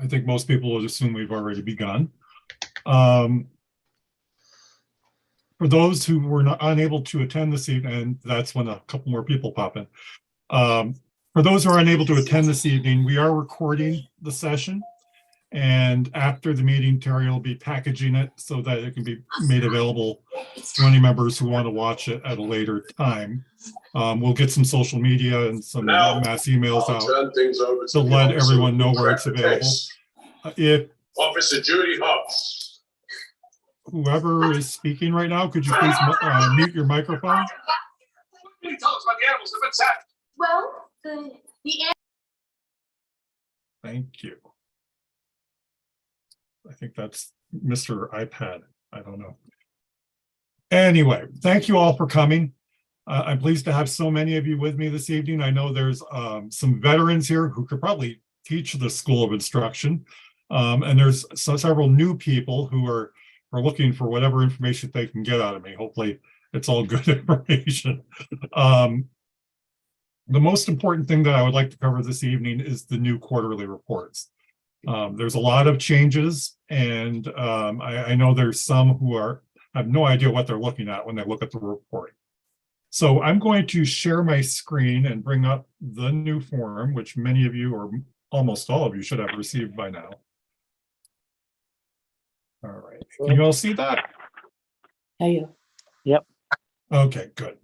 I think most people would assume we've already begun. For those who were unable to attend this evening, that's when a couple more people pop in. For those who are unable to attend this evening, we are recording the session. And after the meeting, Terry will be packaging it so that it can be made available to any members who want to watch it at a later time. We'll get some social media and some mass emails out to let everyone know where it's available. If Officer Judy Hobbs, whoever is speaking right now, could you please mute your microphone? can you tell us about the animals that have been sacked? Well, the Thank you. I think that's Mr. iPad. I don't know. Anyway, thank you all for coming. I'm pleased to have so many of you with me this evening. I know there's some veterans here who could probably teach the School of Instruction. And there's several new people who are looking for whatever information they can get out of me. Hopefully it's all good information. The most important thing that I would like to cover this evening is the new quarterly reports. There's a lot of changes, and I know there's some who have no idea what they're looking at when they look at the report. So I'm going to share my screen and bring up the new form, which many of you, or almost all of you, should have received by now. All right, can you all see that? Yep. Okay, good.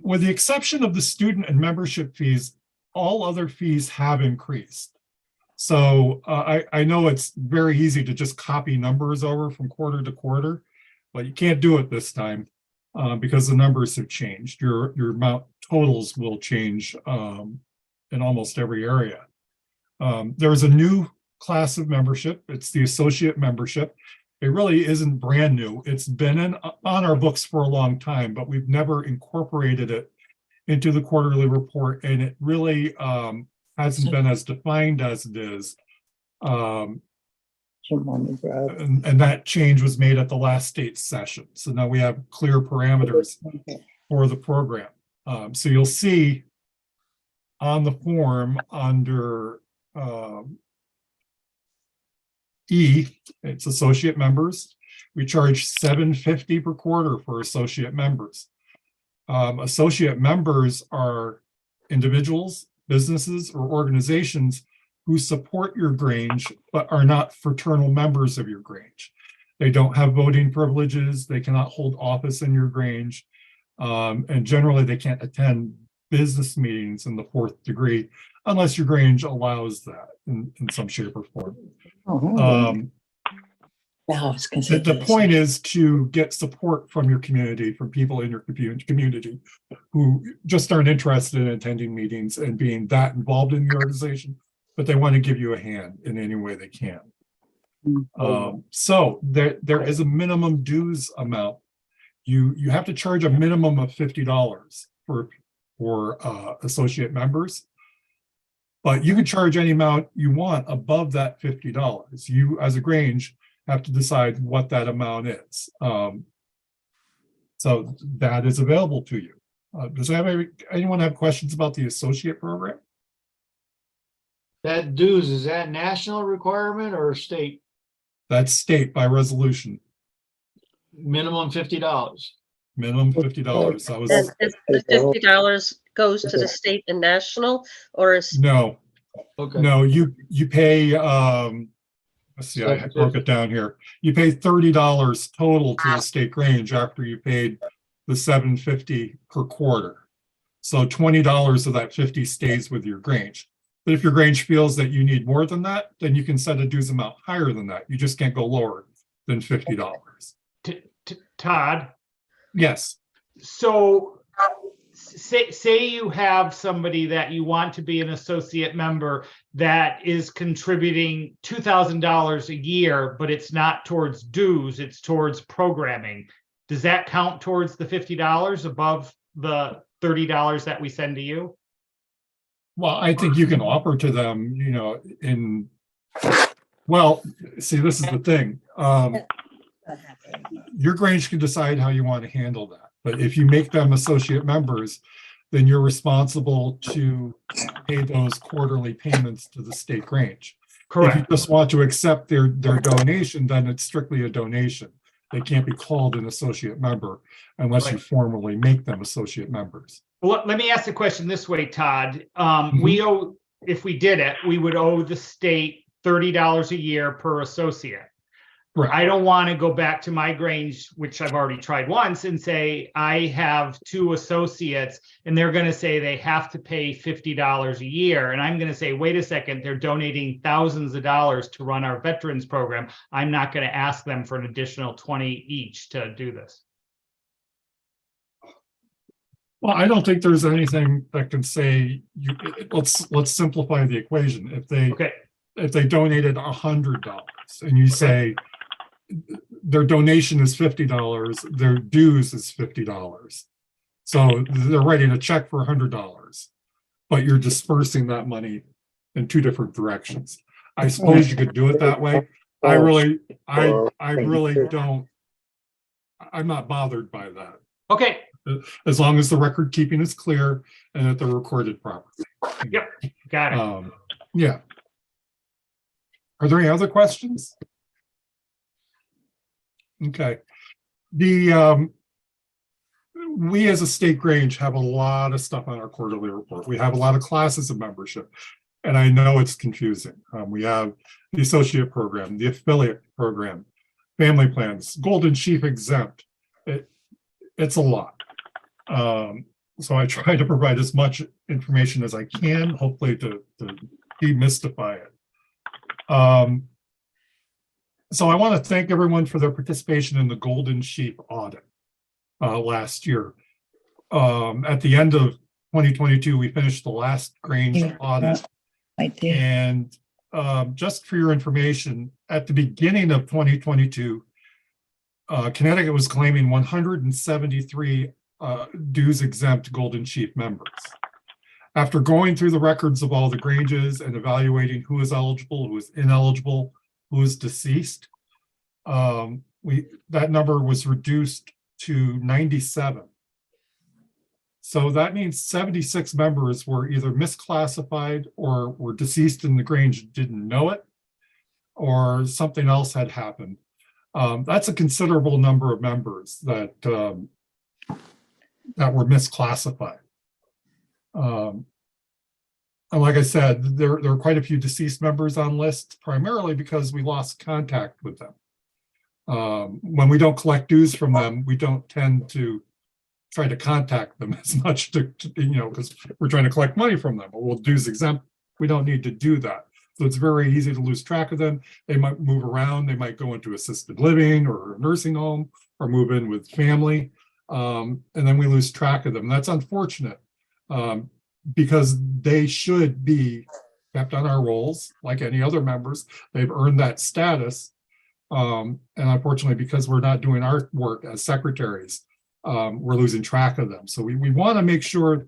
With the exception of the student and membership fees, all other fees have increased. So I know it's very easy to just copy numbers over from quarter to quarter, but you can't do it this time because the numbers have changed. Your amount totals will change in almost every area. There's a new class of membership. It's the associate membership. It really isn't brand new. It's been on our books for a long time, but we've never incorporated it into the quarterly report, and it really hasn't been as defined as it is. And that change was made at the last state session. So now we have clear parameters for the program. So you'll see on the form under E, it's associate members. We charge $750 per quarter for associate members. Associate members are individuals, businesses, or organizations who support your Grange but are not fraternal members of your Grange. They don't have voting privileges. They cannot hold office in your Grange. And generally, they can't attend business meetings in the fourth degree unless your Grange allows that in some shape or form. The point is to get support from your community, from people in your community who just aren't interested in attending meetings and being that involved in the organization, but they want to give you a hand in any way they can. So there is a minimum dues amount. You have to charge a minimum of $50 for associate members, but you can charge any amount you want above that $50. You, as a Grange, have to decide what that amount is. So that is available to you. Does anyone have questions about the associate program? That dues, is that national requirement or state? That's state by resolution. Minimum $50. Minimum $50. That was And the $50 goes to the state and national, or is no. Okay. No, you pay. Let's see, I broke it down here. You pay $30 total to the state Grange after you paid the $750 per quarter. So $20 of that 50 stays with your Grange. But if your Grange feels that you need more than that, then you can set a dues amount higher than that. You just can't go lower than $50. Todd, Yes. so say you have somebody that you want to be an associate member that is contributing $2,000 a year, but it's not towards dues, it's towards programming. Does that count towards the $50 above the $30 that we send to you? Well, I think you can offer to them, well, see, this is the thing. Your Grange can decide how you want to handle that. But if you make them associate members, then you're responsible to pay those quarterly payments to the state Grange. If you Correct. just want to accept their donation, then it's strictly a donation. They can't be called an associate member unless you Right. formally make them associate members. Well, let me ask the question this way, Todd. Mm-hmm. We owe, if we did it, we would owe the state $30 a year per associate. Correct. I don't want to go back to my Grange, which I've already tried once, and say I have 2 associates and they're going to say they have to pay $50 a year. And I'm going to say, wait a second, they're donating thousands of dollars to run our veterans program. I'm not going to ask them for an additional 20 each to do this. Well, I don't think there's anything that can say let's simplify the equation. Okay, If they donated $100 and you say their donation is $50, their dues is $50. So they're writing a check for $100, but you're dispersing that money in 2 different directions. I suppose you could do it that way. I really don't, I'm not bothered by that. okay, As long as the record keeping is clear and that they're recorded properly. Yep. got it. Yeah. Are there any other questions? Okay. We as a state Grange have a lot of stuff on our quarterly report. We have a lot of classes of membership, and I know it's confusing. We have the associate program, the affiliate program, family plans, Golden Sheep exempt. It's a lot. So I try to provide as much information as I can, hopefully to demystify it. So I want to thank everyone for their participation in the Golden Sheep audit last year. At the end of 2022, we finished the last Grange audit. And just for your information, at the beginning of 2022, Connecticut was claiming 173 dues exempt Golden Sheep members. After going through the records of all the Granges and evaluating who is eligible, who is ineligible, who is deceased, that number was reduced to 97. So that means 76 members were either misclassified or were deceased and the Grange didn't know it, or something else had happened. That's a considerable number of members that were misclassified. And like I said, there are quite a few deceased members on lists, primarily because we lost contact with them. When we don't collect dues from them, we don't tend to try to contact them as much because we're trying to collect money from them. But we'll dues exempt, we don't need to do that. So it's very easy to lose track of them. They might move around. They might go into assisted living or a nursing home or move in with family. And then we lose track of them. That's unfortunate because they should be kept on our rolls like any other members. They've earned that status. And unfortunately, because we're not doing our work as secretaries, we're losing track of them. So we want to make sure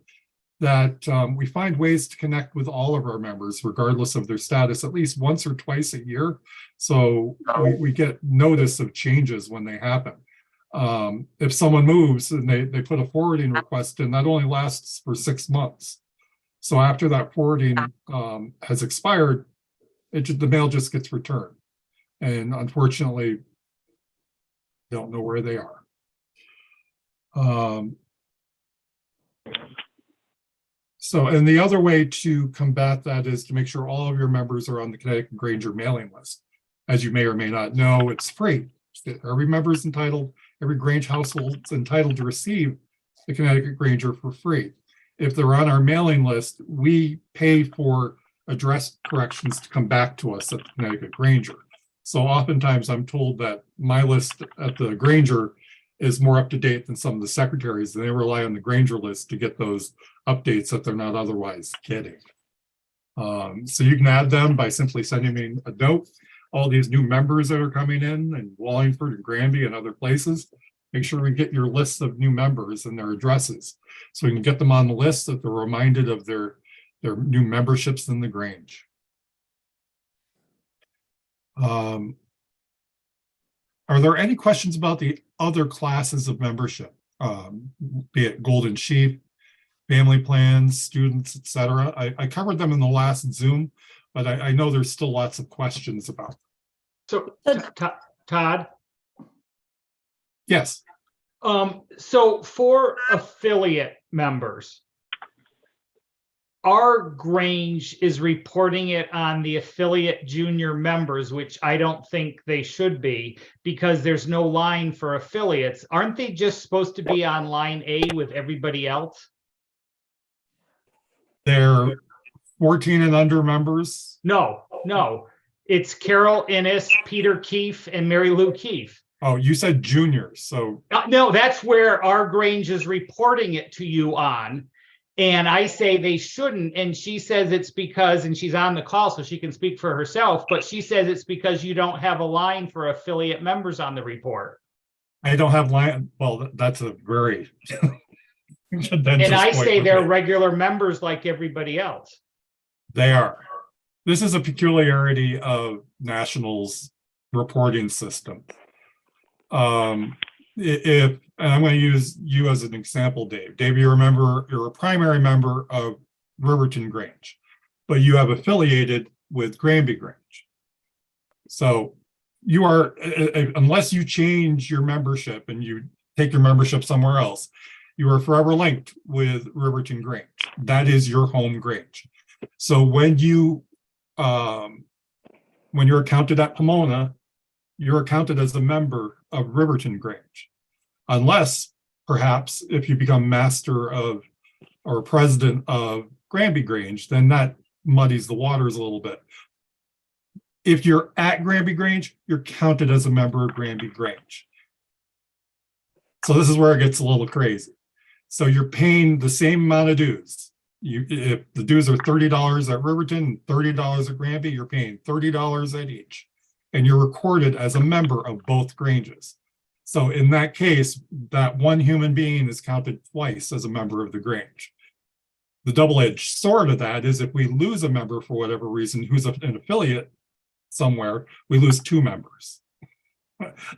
that we find ways to connect with all of our members, regardless of their status, at least once or twice a year. So we get notice of changes when they happen. If someone moves and they put a forwarding request in, that only lasts for 6 months. So after that forwarding has expired, the mail just gets returned. And unfortunately, don't know where they are. And the other way to combat that is to make sure all of your members are on the Connecticut Granger mailing list. As you may or may not know, it's free. Every member is entitled, every Grange household is entitled to receive the Connecticut Granger for free. If they're on our mailing list, we pay for address corrections to come back to us at the Connecticut Granger. So oftentimes I'm told that my list at the Granger is more up to date than some of the secretaries, and they rely on the Granger list to get those updates that they're not otherwise getting. So you can add them by simply sending me a note. All these new members that are coming in Wallingford and Granby and other places, make sure we get your lists of new members and their addresses so we can get them on the list so that they're reminded of their new memberships in the Grange. Are there any questions about the other classes of membership, be it Golden Sheep, family plans, students, etc.? I covered them in the last Zoom, but I know there's still lots of questions about. So Todd, Yes, so for affiliate members, our Grange is reporting it on the affiliate junior members, which I don't think they should be because there's no line for affiliates. Aren't they just supposed to be on line A with everybody else? they're 14 and under members. No. It's Carol Innes, Peter Keefe, and Mary Lou Keefe. Oh, you said juniors, so No, that's where our Grange is reporting it to you on. And I say they shouldn't. And she says it's because, and she's on the call so she can speak for herself, but she says it's because you don't have a line for affiliate members on the report. I don't have line. Well, that's a very. And I say they're regular members like everybody else. They are. This is a peculiarity of National's reporting system. If, and I'm going to use you as an example, Dave. Dave, you remember you're a primary member of Riverton Grange, but you have affiliated with Granby Grange. So you are, unless you change your membership and you take your membership somewhere else, you are forever linked with Riverton Grange. That is your home Grange. So when you're accounted at Pomona, you're accounted as a member of Riverton Grange, unless perhaps if you become master of or president of Granby Grange, then that muddies the waters a little bit. If you're at Granby Grange, you're counted as a member of Granby Grange. So this is where it gets a little crazy. So you're paying the same amount of dues. If the dues are $30 at Riverton and $30 at Granby, you're paying $30 at each. And you're recorded as a member of both Granges. So in that case, that one human being is counted twice as a member of the Grange. The double-edged sword of that is if we lose a member for whatever reason who's an affiliate somewhere, we lose two members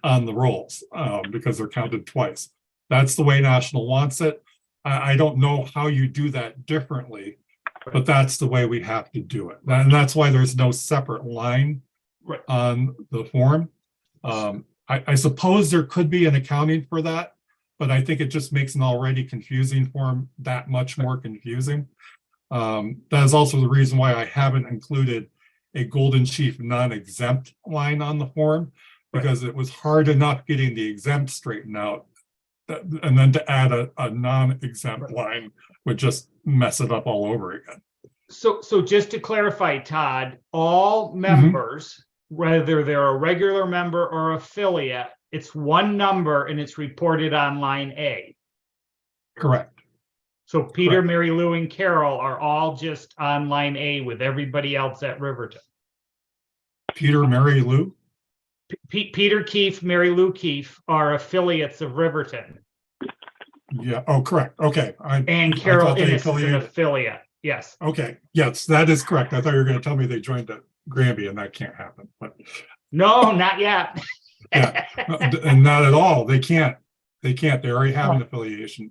on the rolls because they're counted twice. That's the way National wants it. I don't know how you do that differently, but that's the way we have to do it. And that's why there's no separate line on the form. I suppose there could be an accounting for that, but I think it just makes an already confusing form that much more confusing. That is also the reason why I haven't included a Golden Chief non-exempt line on the form, because it was hard enough getting the exempt straightened out. And then to add a non-exempt line would just mess it up all over again. So just to clarify, Todd, all members, whether they're a regular member or affiliate, it's one number and it's reported on line A. Correct. So Peter, Correct. Mary Lou, and Carol are all just on line A with everybody else at Riverton. Peter, Mary Lou? Peter Keefe, Mary Lou Keefe are affiliates of Riverton. Yeah. Oh, correct. Okay. And Carol thought they Innes is an affiliated. affiliate. Yes. Okay. Yes, that is correct. I thought you were going to tell me they joined the Granby, and that can't happen. But No, not yet. yeah, and not at all. They can't. They can't. They already have an affiliation.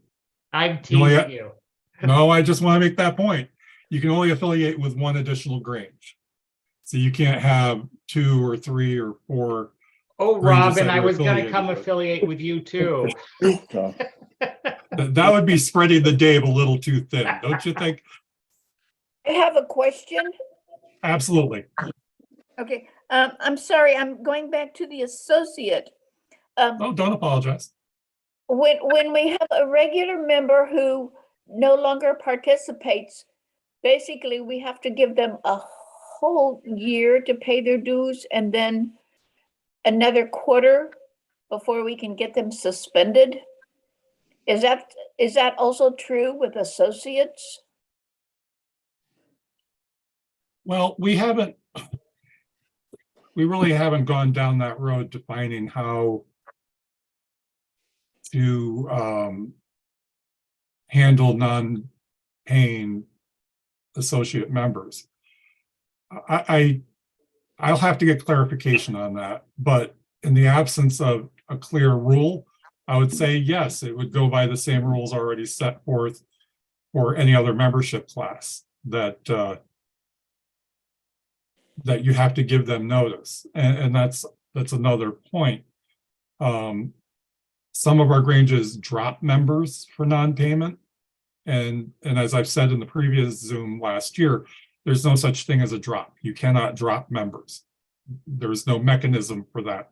I'm No, teasing you. No, I just want to make that point. You can only affiliate with one additional Grange. So you can't have 2 or 3 or 4. Oh, Granges Robin, that I you're was going to affiliated come with. affiliate with you too. That would be spreading the Dave a little too thin, don't you think? I have a question. Absolutely. Okay, I'm sorry, I'm going back to the associate. Oh, don't apologize. When we have a regular member who no longer participates, basically we have to give them a whole year to pay their dues and then another quarter before we can get them suspended. Is that also true with associates? Well, we really haven't gone down that road defining how to handle non-paying associate members. I'll have to get clarification on that, but in the absence of a clear rule, I would say yes, it would go by the same rules already set forth for any other membership class that that you have to give them notice. And that's another point. Some of our Granges drop members for non-payment. And as I've said in the previous Zoom last year, there's no such thing as a drop. You cannot drop members. There's no mechanism for that.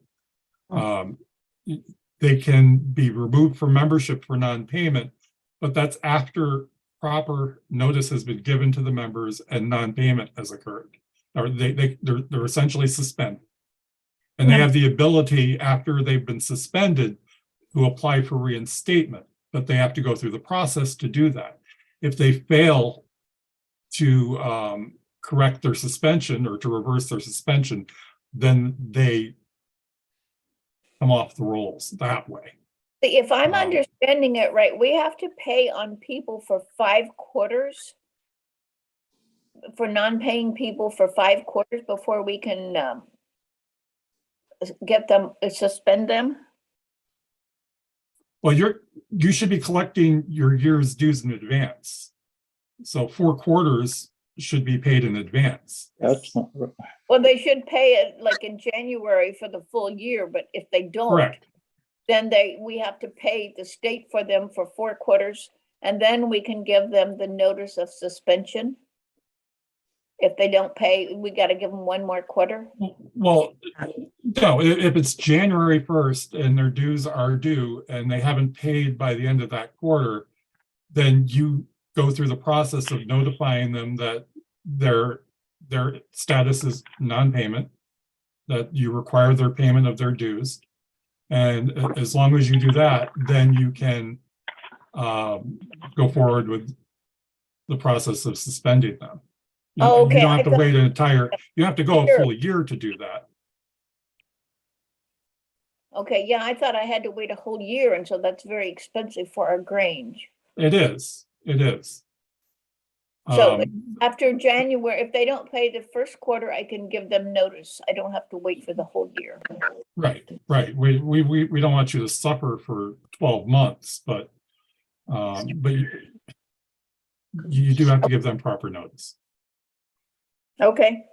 They can be removed from membership for non-payment, but that's after proper notice has been given to the members and non-payment has occurred. Or they're essentially suspended. And they have the ability, after they've been suspended, to apply for reinstatement, but they have to go through the process to do that. If they fail to correct their suspension or to reverse their suspension, then they come off the rolls that way. If I'm Wow. understanding it right, we have to pay on people for 5 quarters? For non-paying people for 5 quarters before we can get them, suspend them? Well, you should be collecting your year's dues in advance. So 4 quarters should be paid in advance. That's not right. Well, they should pay it like in January for the full year, but if they don't, Correct. then we have to pay the state for them for 4 quarters, and then we can give them the notice of suspension. If they don't pay, we got to give them 1 more quarter. Well, no, if it's January 1st and their dues are due and they haven't paid by the end of that quarter, then you go through the process of notifying them that their status is non-payment, that you require their payment of their dues. And as long as you do that, then you can go forward with the process of suspending them. Oh, okay. You don't I have to thought- wait an entire, you have to go a Sure. full year to do that. Okay, yeah, I thought I had to wait a whole year, and so that's very expensive for our Grange. It is. So after January, if they don't pay the first quarter, I can give them notice. I don't have to wait for the whole year. Right. We don't want you to suffer for 12 months, but you do have to give them proper notice. Okay.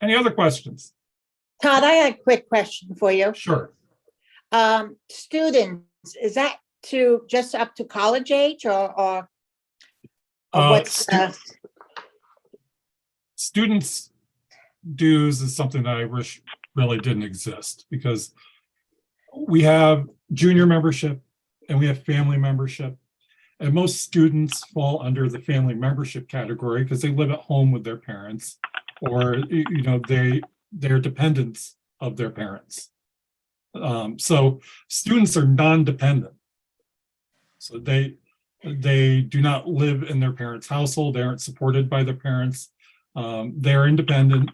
Any other questions? Todd, I had a quick question for you. Sure. Students, is that just up to college age or what's, Students' dues is something that I wish really didn't exist, because we have junior membership and we have family membership. And most students fall under the family membership category because they live at home with their parents, or they're dependents of their parents. So students are non-dependent. So they do not live in their parents' household. They aren't supported by their parents. They're independent,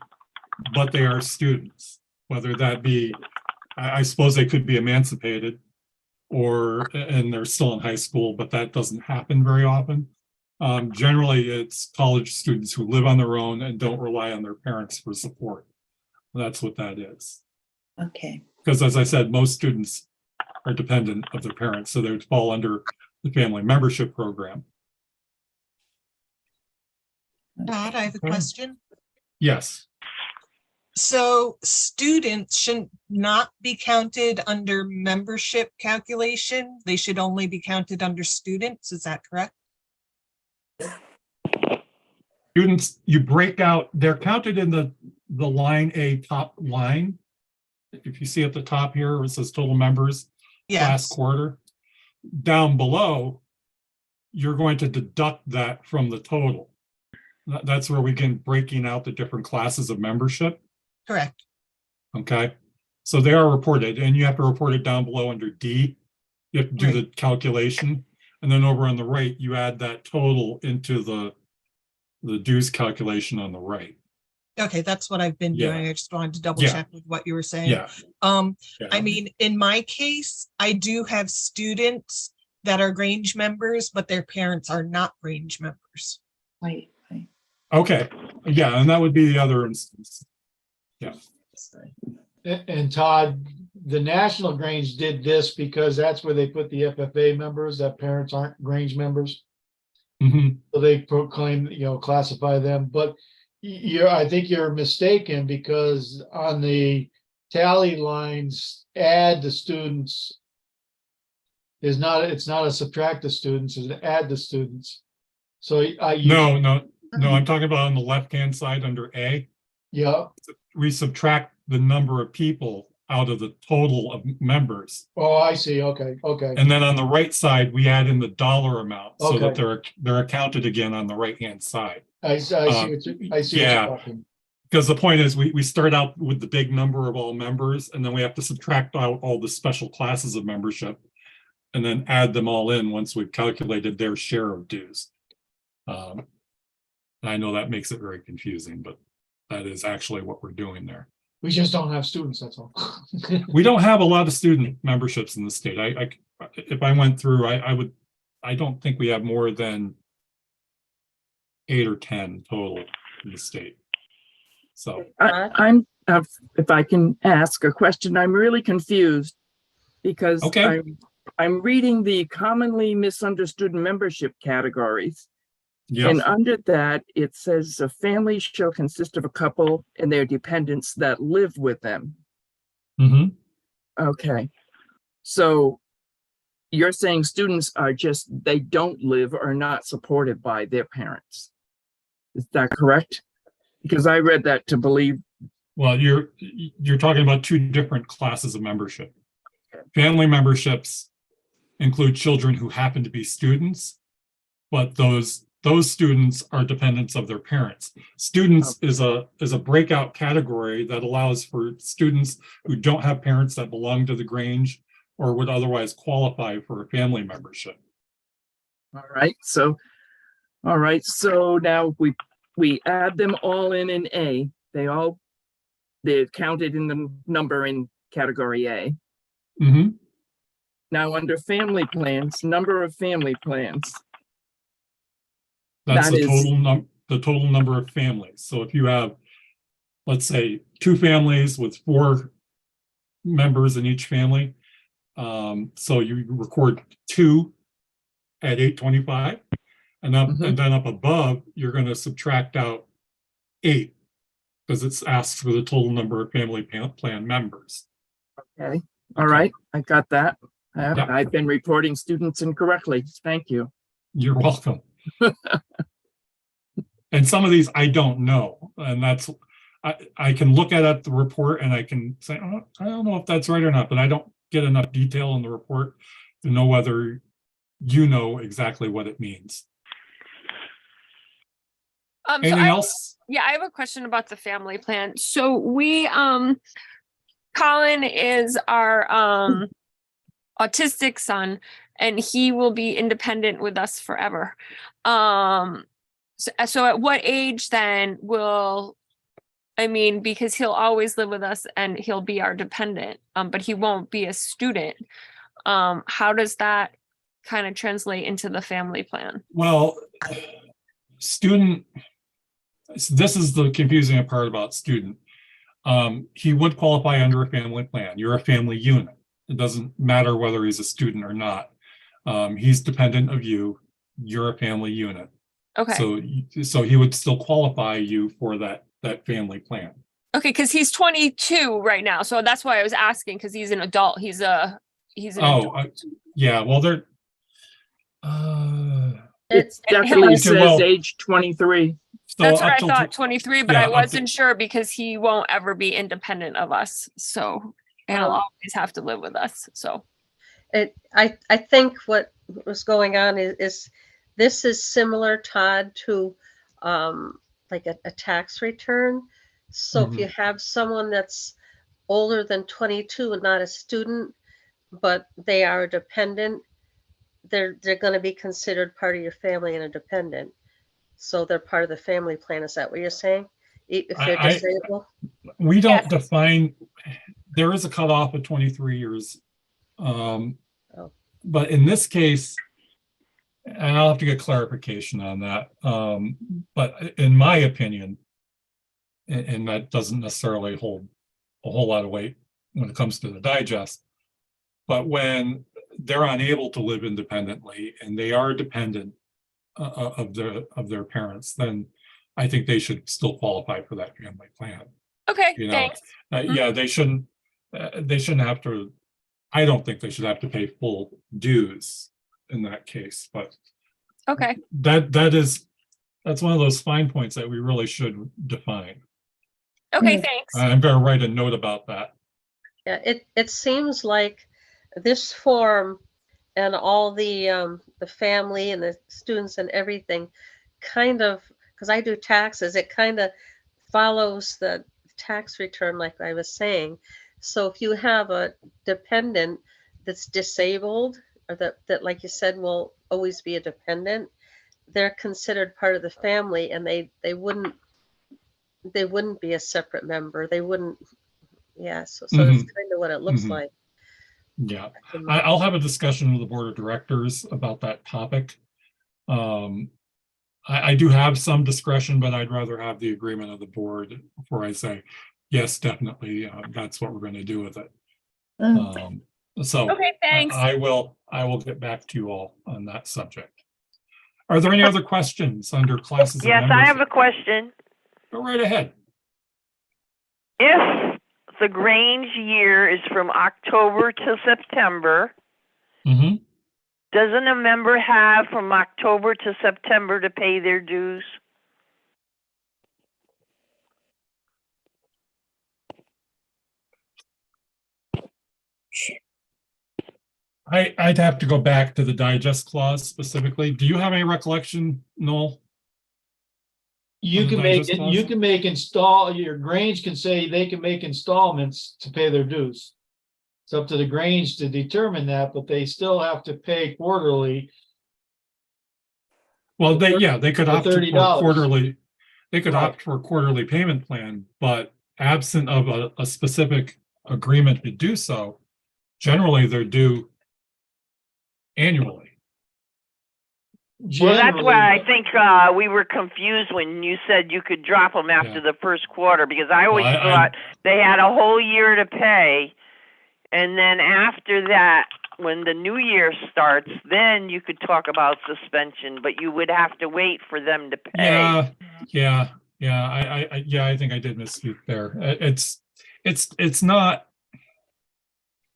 but they are students, whether that be, I suppose they could be emancipated, and they're still in high school, but that doesn't happen very often. Generally, it's college students who live on their own and don't rely on their parents for support. That's what that is. okay, Because as I said, most students are dependent of their parents, so they would fall under the family membership program. Todd, I have a Okay. question. Yes. So students should not be counted under membership calculation. They should only be counted under students. Is that correct? Students, you break out, they're counted in the line A top line. If you see at the top here, where it says total members, last Yes. quarter. Down below, you're going to deduct that from the total. That's where we can breaking out the different classes of membership. Correct. Okay, so they are reported, and you have to report it down below under D. You have to do the calculation, and then over on the right, you add that total into the dues calculation on the right. Okay, that's what I've been Yeah. doing. I just wanted to double Yeah. check with what you were saying. Yeah. I mean, in my case, I do have students that are Grange members, but their parents are not Grange members. right. Okay, yeah, and that would be the other instance. Yeah. And Todd, the National Grange did this because that's where they put the FFA members, that parents aren't Grange members. Mhm. So they proclaim, classify them, but I think you're mistaken because on the tally lines, add the students is not, it's not a subtract the students, it's an add the students. So I. No, I'm talking about on the left-hand side under A. Yeah, We subtract the number of people out of the total of members. oh, I see, okay, okay, And then on the right side, we add in the dollar amount so that Okay. they're accounted again on the right-hand side. I see what you, I see what yeah. you're talking. Because the point is, we start out with the big number of all members, and then we have to subtract out all the special classes of membership and then add them all in once we've calculated their share of dues. And I know that makes it very confusing, but that is actually what we're doing there. We just don't have students, that's all. We don't have a lot of student memberships in the state. If I went through, I don't think we have more than 8 or 10 total in the state. So, I'm, if I can ask a question, I'm really confused because Okay. I'm reading the commonly misunderstood membership categories. yeah, And under that, it says a family shall consist of a couple and their dependents that live with them. mhm. Okay. So you're saying students are just, they don't live or not supported by their parents. Is that correct? Because I read that to believe. Well, you're talking about two different classes of membership. Family memberships include children who happen to be students, but those students are dependents of their parents. Students is a breakout category that allows for students who don't have parents that belong to the Grange or would otherwise qualify for a family membership. All right. So now we add them all in A. They're counted in the number in category A. Mm-hmm. Now under family plans, number of family plans. That's That the total number of families. So if you have, let's say, 2 families with 4 members in each family, so you record 2 at 825, and then up above, you're going to subtract out 8 because it's asked for the total number of family plan members. Okay. All right. I got that. Yeah. I've been reporting students incorrectly. Thank you. You're welcome. And some of these I don't know, and that's I can look at the report and I can say, oh, I don't know if that's right or not, but I don't get enough detail in the report to know whether you know exactly what it means. Anything else? Yeah, I have a question about the family plan. So we, Colin is our autistic son, and he will be independent with us forever. So at what age then because he'll always live with us and he'll be our dependent, but he won't be a student. How does that kind of translate into the family plan? Well, this is the confusing part about student. He would qualify under a family plan. You're a family unit. It doesn't matter whether he's a student or not. He's dependent of you. You're a family unit. Okay. So he would still qualify you for that family plan. Okay, because he's 22 right now, so that's why I was asking. Because he's an adult. He's an adult. Yeah. Well, they're. It definitely says well, age 23. So that's what I thought, 23, but yeah, I wasn't sure because he won't ever be independent of us. So, and he'll always have to live with us. So, I think what was going on is this is similar, Todd, to like a tax return. So if you have someone that's older than 22 and not a student, but they are a dependent, they're going to be considered part of your family and a dependent. So they're part of the family plan. Is that what you're saying? If they're disabled? We don't define, there is a cutoff of 23 years. But in this case, and I'll have to get clarification on that. But in my opinion, and that doesn't necessarily hold a whole lot of weight when it comes to the digest, but when they're unable to live independently and they are dependent of their parents, then I think they should still qualify for that family plan. Okay, You know, thanks. yeah, they shouldn't have to, I don't think they should have to pay full dues in that case, but Okay, that's one of those fine points that we really should define. okay, thanks. I'm gonna write a note about that. Yeah, it seems like this form and all the family and the students and everything kind of, because I do taxes, it kind of follows the tax return, like I was saying. So if you have a dependent that's disabled, or that, like you said, will always be a dependent, they're considered part of the family, and they wouldn't be a separate member. They wouldn't. Yeah. So that's kind of what it looks Mhm. like. Yeah, I'll have a discussion with the board of directors about that topic. I do have some discretion, but I'd rather have the agreement of the board before I say, yes, definitely, that's what we're going to do with it. So Okay, thanks. I will get back to you all on that subject. Are there any other questions under classes? Yes, I have a question. Go right ahead. If the Grange year is from October to September, Mm-hmm. doesn't a member have from October to September to pay their dues? I'd have to go back to the digest clause specifically. Do you have any recollection, Noel? You On the can make digest it, clause? you can your Grange can say they can make installments to pay their dues. It's up to the Grange to determine that, but they still have to pay quarterly. Well, they could For opt for $30. quarterly. They could Right. opt for a quarterly payment plan, but absent of a specific agreement to do so, generally they're due annually. Well, that's why I Generally, think we were confused when you said you could drop them after Yeah. the first quarter, because I always Well, thought they had a whole year to pay. And then after that, when the new year starts, then you could talk about suspension, but you would have to wait for them to pay. Yeah. I think I did misspeak there. It's not.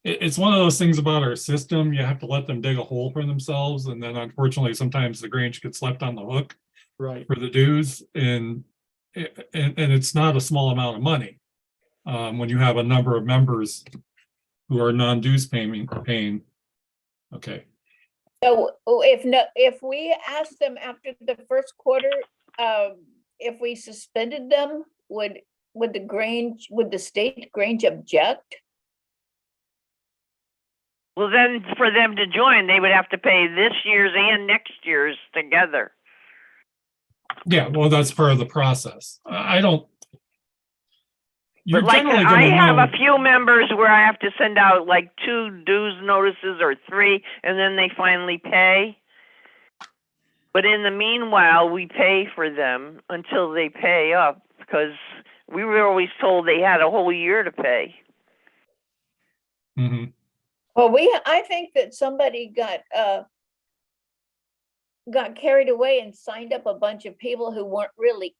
It's one of those things about our system. You have to let them dig a hole for themselves, and then unfortunately, sometimes the Grange gets left on the hook right. for the dues, and it's not a small amount of money. When you have a number of members who are non-dues paying. Okay. So if we asked them after the first quarter, if we suspended them, would the state Grange object? Well, then for them to join, they would have to pay this year's and next year's together. Yeah, well, that's part of the process. I don't. You're But like, generally I gonna have know. a few members where I have to send out like 2 dues notices or 3, and then they finally pay. But in the meanwhile, we pay for them until they pay up, because we were always told they had a whole year to pay. Mhm. Well, I think that somebody got carried away and signed up a bunch of people who weren't really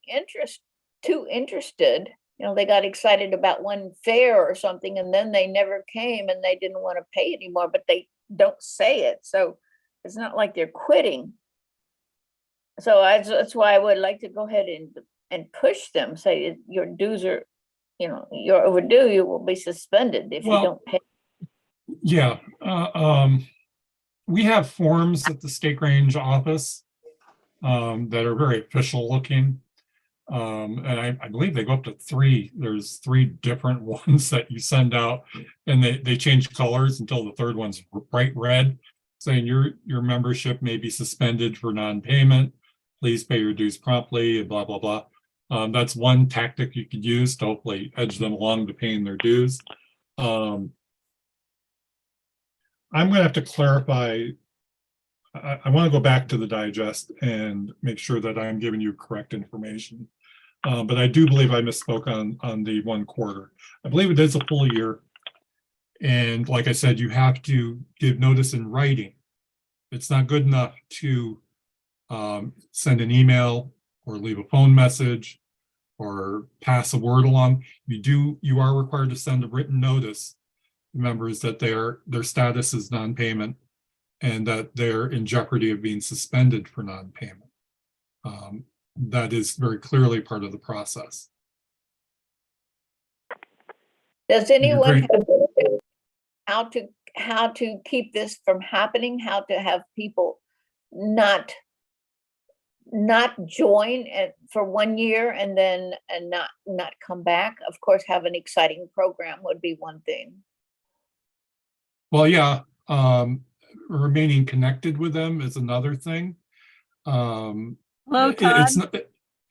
too interested. You know, they got excited about one fair or something, and then they never came and they didn't want to pay anymore, but they don't say it. So it's not like they're quitting. So that's why I would like to go ahead and push them, say your dues are, you're overdue, you will be suspended if you Well, don't pay. Yeah, we have forms at the State Range office that are very official looking. And I believe they go up to 3. There's 3 different ones that you send out, and they change colors until the third one's bright red, saying your membership may be suspended for non-payment. Please pay your dues promptly, and blah, blah, blah. That's one tactic you could use to hopefully edge them along to paying their dues. I'm going to have to clarify. I want to go back to the digest and make sure that I'm giving you correct information. But I do believe I misspoke on the 1 quarter. I believe it is a full year. And like I said, you have to give notice in writing. It's not good enough to send an email or leave a phone message or pass a word along, you are required to send a written notice to members that their status is non-payment and that they're in jeopardy of being suspended for non-payment. That is very clearly part of the process. Does you're anyone great. have how to keep this from happening? How to have people not join for 1 year and then not come back? Of course, have an exciting program would be one thing. Well, yeah, remaining connected with them is another thing. Hello, Todd.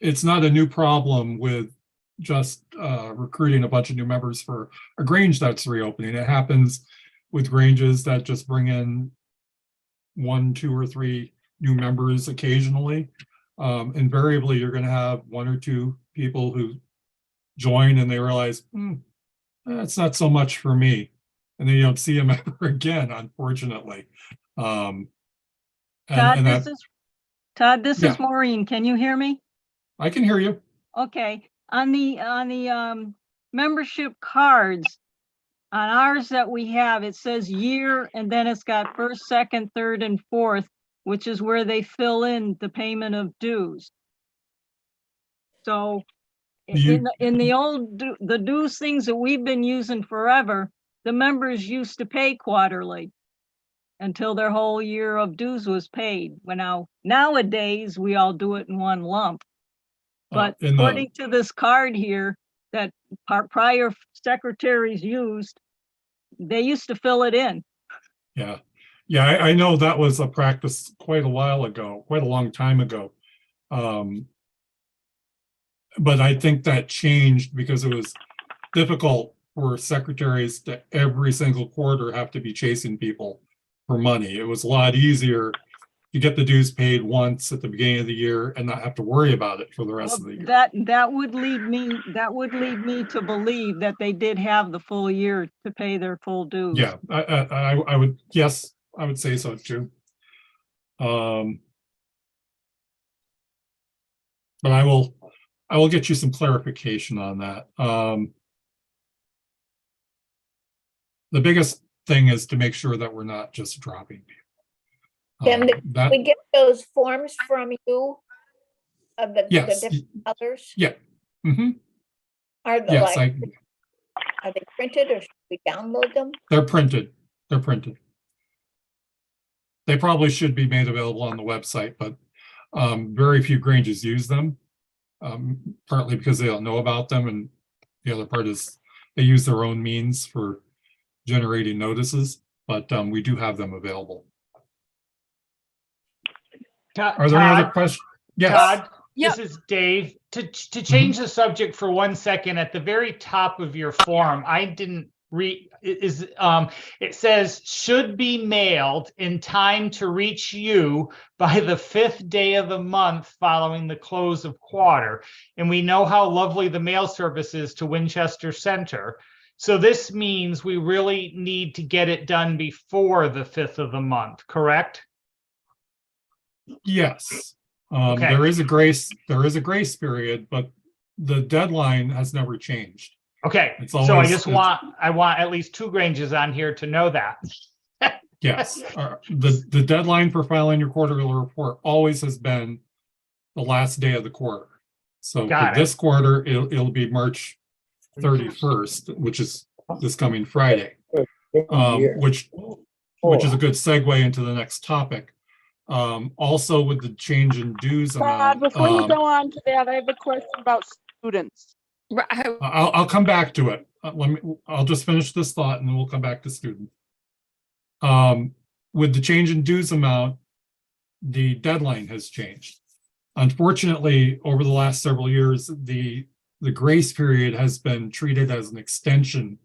It's not a new problem with just recruiting a bunch of new members for a Grange that's reopening. It happens with Granges that just bring in 1, 2, or 3 new members occasionally. Invariably, you're going to have 1 or 2 people who join and they realize, that's not so much for me. And then you don't see them ever again, unfortunately. Todd, and this that, is Todd, this Yeah. is Maureen. Can you hear me? I can hear you. Okay. On the membership cards, on ours that we have, it says year, and then it's got first, second, third, and fourth, which is where they fill in the payment of dues. So in the old the dues things that we've been using forever, the members used to pay quarterly until their whole year of dues was paid. Well, nowadays we all do it in one lump. But according to this card here that prior secretaries used, they used to fill it in. Yeah. Yeah, I know that was a practice quite a while ago, quite a long time ago. But I think that changed because it was difficult for secretaries to every single quarter have to be chasing people for money. It was a lot easier to get the dues paid once at the beginning of the year and not have to worry about it for the rest of the year. That would lead me to believe that they did have the full year to pay their full dues. Yeah, I would, yes, I would say so too. But I will get you some clarification on that. The biggest thing is to make sure that we're not just dropping people. Can we get those forms from you of the Yes. different others? Yeah. Mm-hmm. Are they Yes, are they printed or should we download them? they're printed. They're printed. They probably should be made available on the website, but very few Granges use them, partly because they don't know about them, and the other part is they use their own means for generating notices, but we do have them available. Are there any other questions? Yes. Todd, Yep. this is Dave. To change the subject for 1 second, at the very top of your form, I didn't read, it says should be mailed in time to reach you by the 5th day of the month following the close of quarter. And we know how lovely the mail service is to Winchester Center. So this means we really need to get it done before the 5th of the month, correct? Yes. Okay. There is a grace period, but the deadline has never changed. Okay, It's so I always- want at least 2 Granges on here to know that. Yes, the deadline for filing your quarterly report always has been the last day of the quarter. So Got for it. this quarter, it'll be March 31st, which is this coming Friday. Which is a good segue into the next topic. Also with the change in dues amount. Before you go on to that, I have a question about students. I'll come back to it. I'll just finish this thought and then we'll come back to students. With the change in dues amount, the deadline has changed. Unfortunately, over the last several years, the grace period has been treated as an extension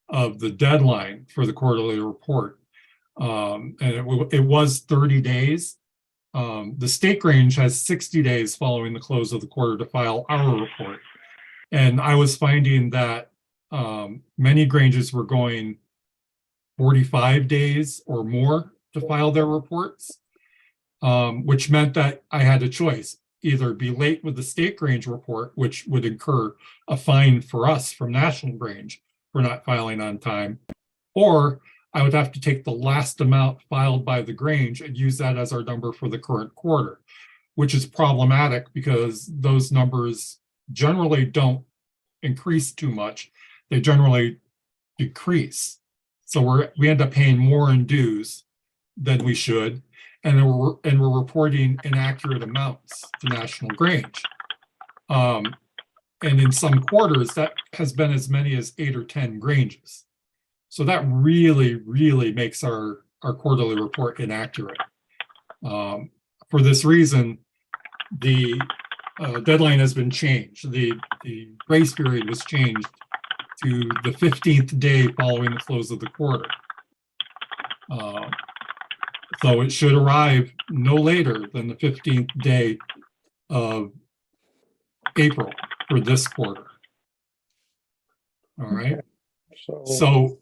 of the deadline for the quarterly report. And it was 30 days. The state Grange has 60 days following the close of the quarter to file our report. And I was finding that many Granges were going 45 days or more to file their reports, which meant that I had a choice. either be late with the state Grange report, which would incur a fine for us from National Grange for not filing on time, or I would have to take the last amount filed by the Grange and use that as our number for the current quarter, which is problematic because those numbers generally don't increase too much. They generally decrease. So we end up paying more in dues than we should, and we're reporting inaccurate amounts to National Grange. And in some quarters, that has been as many as 8 or 10 Granges. So that really, really makes our quarterly report inaccurate. For this reason, the deadline has been changed. The grace period was changed to the 15th day following the close of the quarter. So it should arrive no later than the 15th day of April for this quarter. All right. So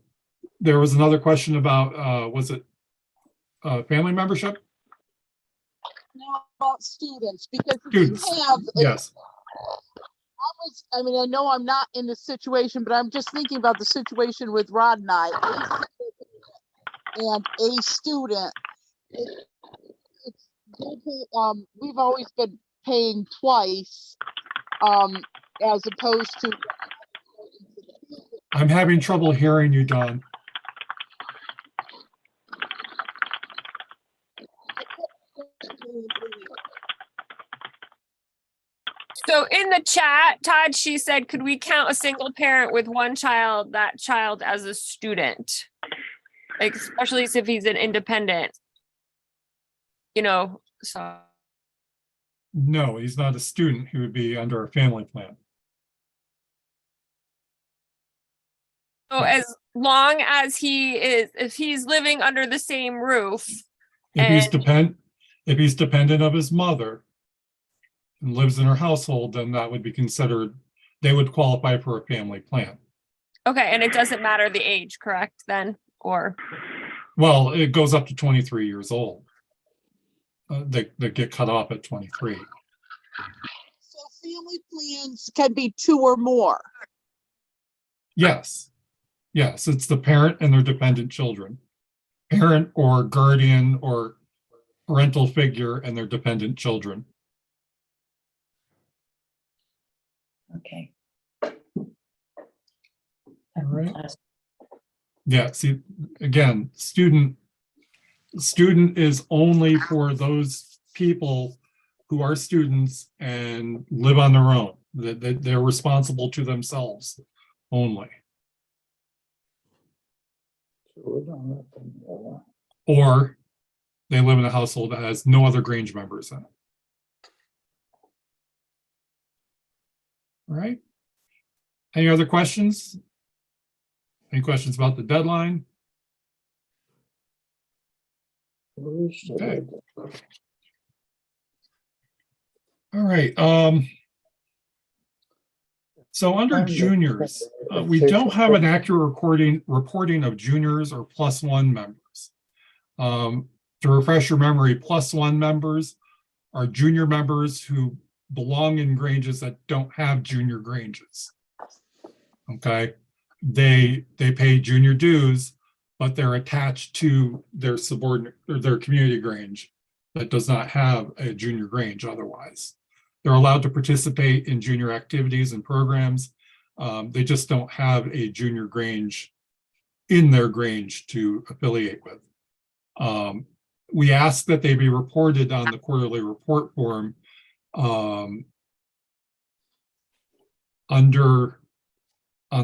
there was another question about, was it family membership? Now about students, because if Students, you have, yes. I mean, I know I'm not in the situation, but I'm just thinking about the situation with Rod and I, and a student. We've always been paying twice, as opposed to. I'm having trouble hearing you, Don. So in the chat, Todd, she said, could we count a single parent with one child, that child as a student? Like, especially if he's an independent, you know, so. No, he's not a student. He would be under a family plan. So as long as he is, if he's living under the same roof. If he's dependent of his mother and lives in her household, then that would be considered, they would qualify for a family plan. Okay, and it doesn't matter the age, correct, then, or? Well, it goes up to 23 years old. They get cut off at 23. So family plans can be 2 or more. Yes. Yes, it's the parent and their dependent children. Parent or guardian or parental figure and their dependent children. Okay. All right. Yeah, see, again, student is only for those people who are students and live on their own. That they're responsible to themselves only. Or they live in a household that has no other Grange members in it. All right. Any other questions? Any questions about the deadline? Okay. All right. So under juniors, we don't have an accurate reporting of juniors or +1 members. To refresh your memory, +1 members are junior members who belong in Granges that don't have junior Granges. Okay, they pay junior dues, but they're attached to their subordinate or their community Grange that does not have a junior Grange otherwise. They're allowed to participate in junior activities and programs. They just don't have a junior Grange in their Grange to affiliate with. We ask that they be reported on the quarterly report form on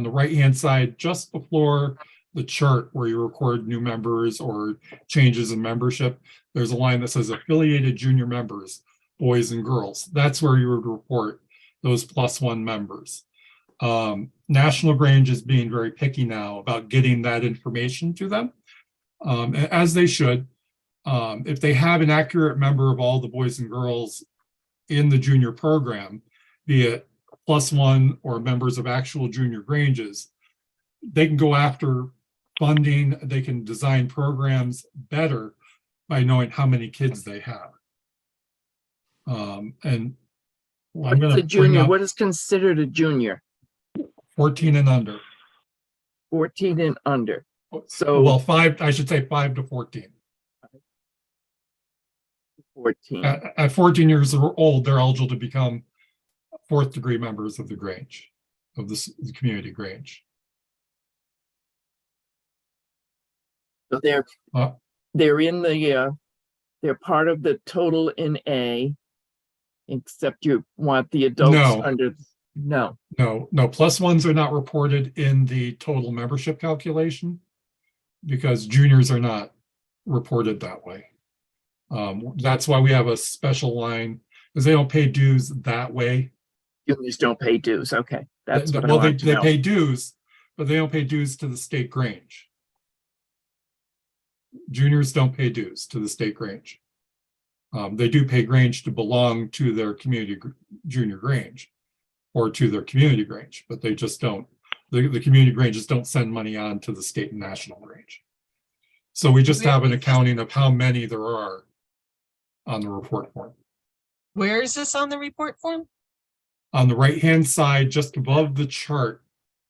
the right-hand side, just before the chart where you record new members or changes in membership. There's a line that says affiliated junior members, boys and girls. That's where you would report those +1 members. National Grange is being very picky now about getting that information to them, as they should. If they have an accurate member of all the boys and girls in the junior program, be it +1 or members of actual junior Granges, they can go after funding, they can design programs better by knowing how many kids they have. And I'm What's gonna a bring junior? up What is considered a junior? 14 and under. 14 and under. Well, So 5, I should say 5 to 14. 14. At 14 years old, they're eligible to become fourth degree members of the Grange, of the community Grange. So they're Uh, in the they're part of the total in A, except you want the adults No. under. No. No, +1s are not reported in the total membership calculation because juniors are not reported that way. That's why we have a special line, because they don't pay dues that way. Juniors don't pay dues. Okay, that's what I Well, want to they know. pay dues, but they don't pay dues to the state Grange. Juniors don't pay dues to the state Grange. They do pay Grange to belong to their community junior Grange or to their community Grange, but they just don't. The community Granges don't send money on to the state and national Grange. So we just have an accounting of how many there are on the report form. Where is this on the report form? On the right-hand side, just above the chart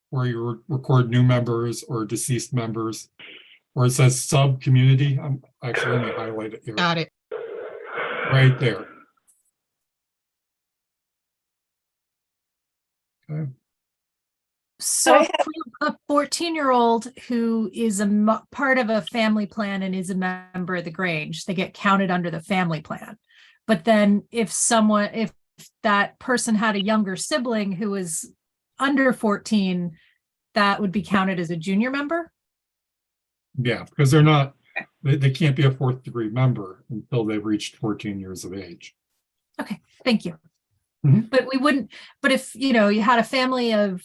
where you record new members or deceased members, where it says sub-community, actually, let me highlight it here. Got it. Right there. Okay. So I for a 14-year-old who is part of a family plan and is a member of the Grange, they get counted under the family plan. But then if that person had a younger sibling who was under 14, that would be counted as a junior member? Yeah, because they can't be a fourth degree member until they've reached 14 years of age. Okay, thank you. Mhm. But we wouldn't, but if, you had a family of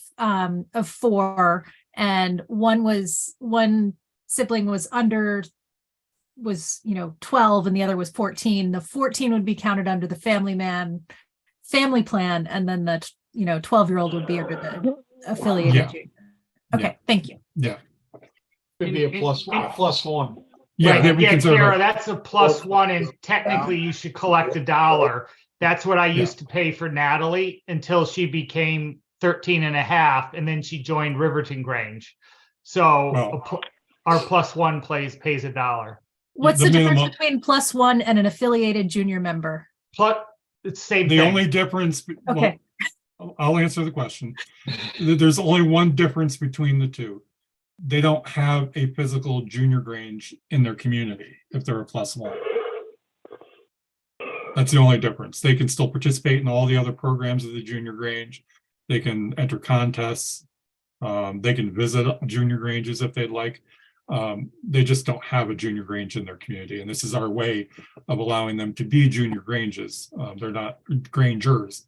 4 and one sibling was 12 and the other was 14, the 14 would be counted under the family plan, and then the 12-year-old would be under the affiliated Yeah. junior. Okay, thank you. Yeah. Could be a +1. Yeah, Right, they would yeah, consider Kara, it- that's a +1 and technically you should collect $1. That's what I Yeah. used to pay for Natalie until she became 13 and a half and then she joined Riverton Grange. So Well- our +1 pays $1. What's The the difference minimum- between +1 and an affiliated junior member? Plus, it's the same The thing. only difference, Okay. well, I'll answer the question. There's only one difference between the two. They don't have a physical junior Grange in their community if they're a +1. That's the only difference. They can still participate in all the other programs of the junior Grange. They can enter contests. They can visit junior Granges if they'd like. They just don't have a junior Grange in their community. And this is our way of allowing them to be junior Granges. They're not Grangers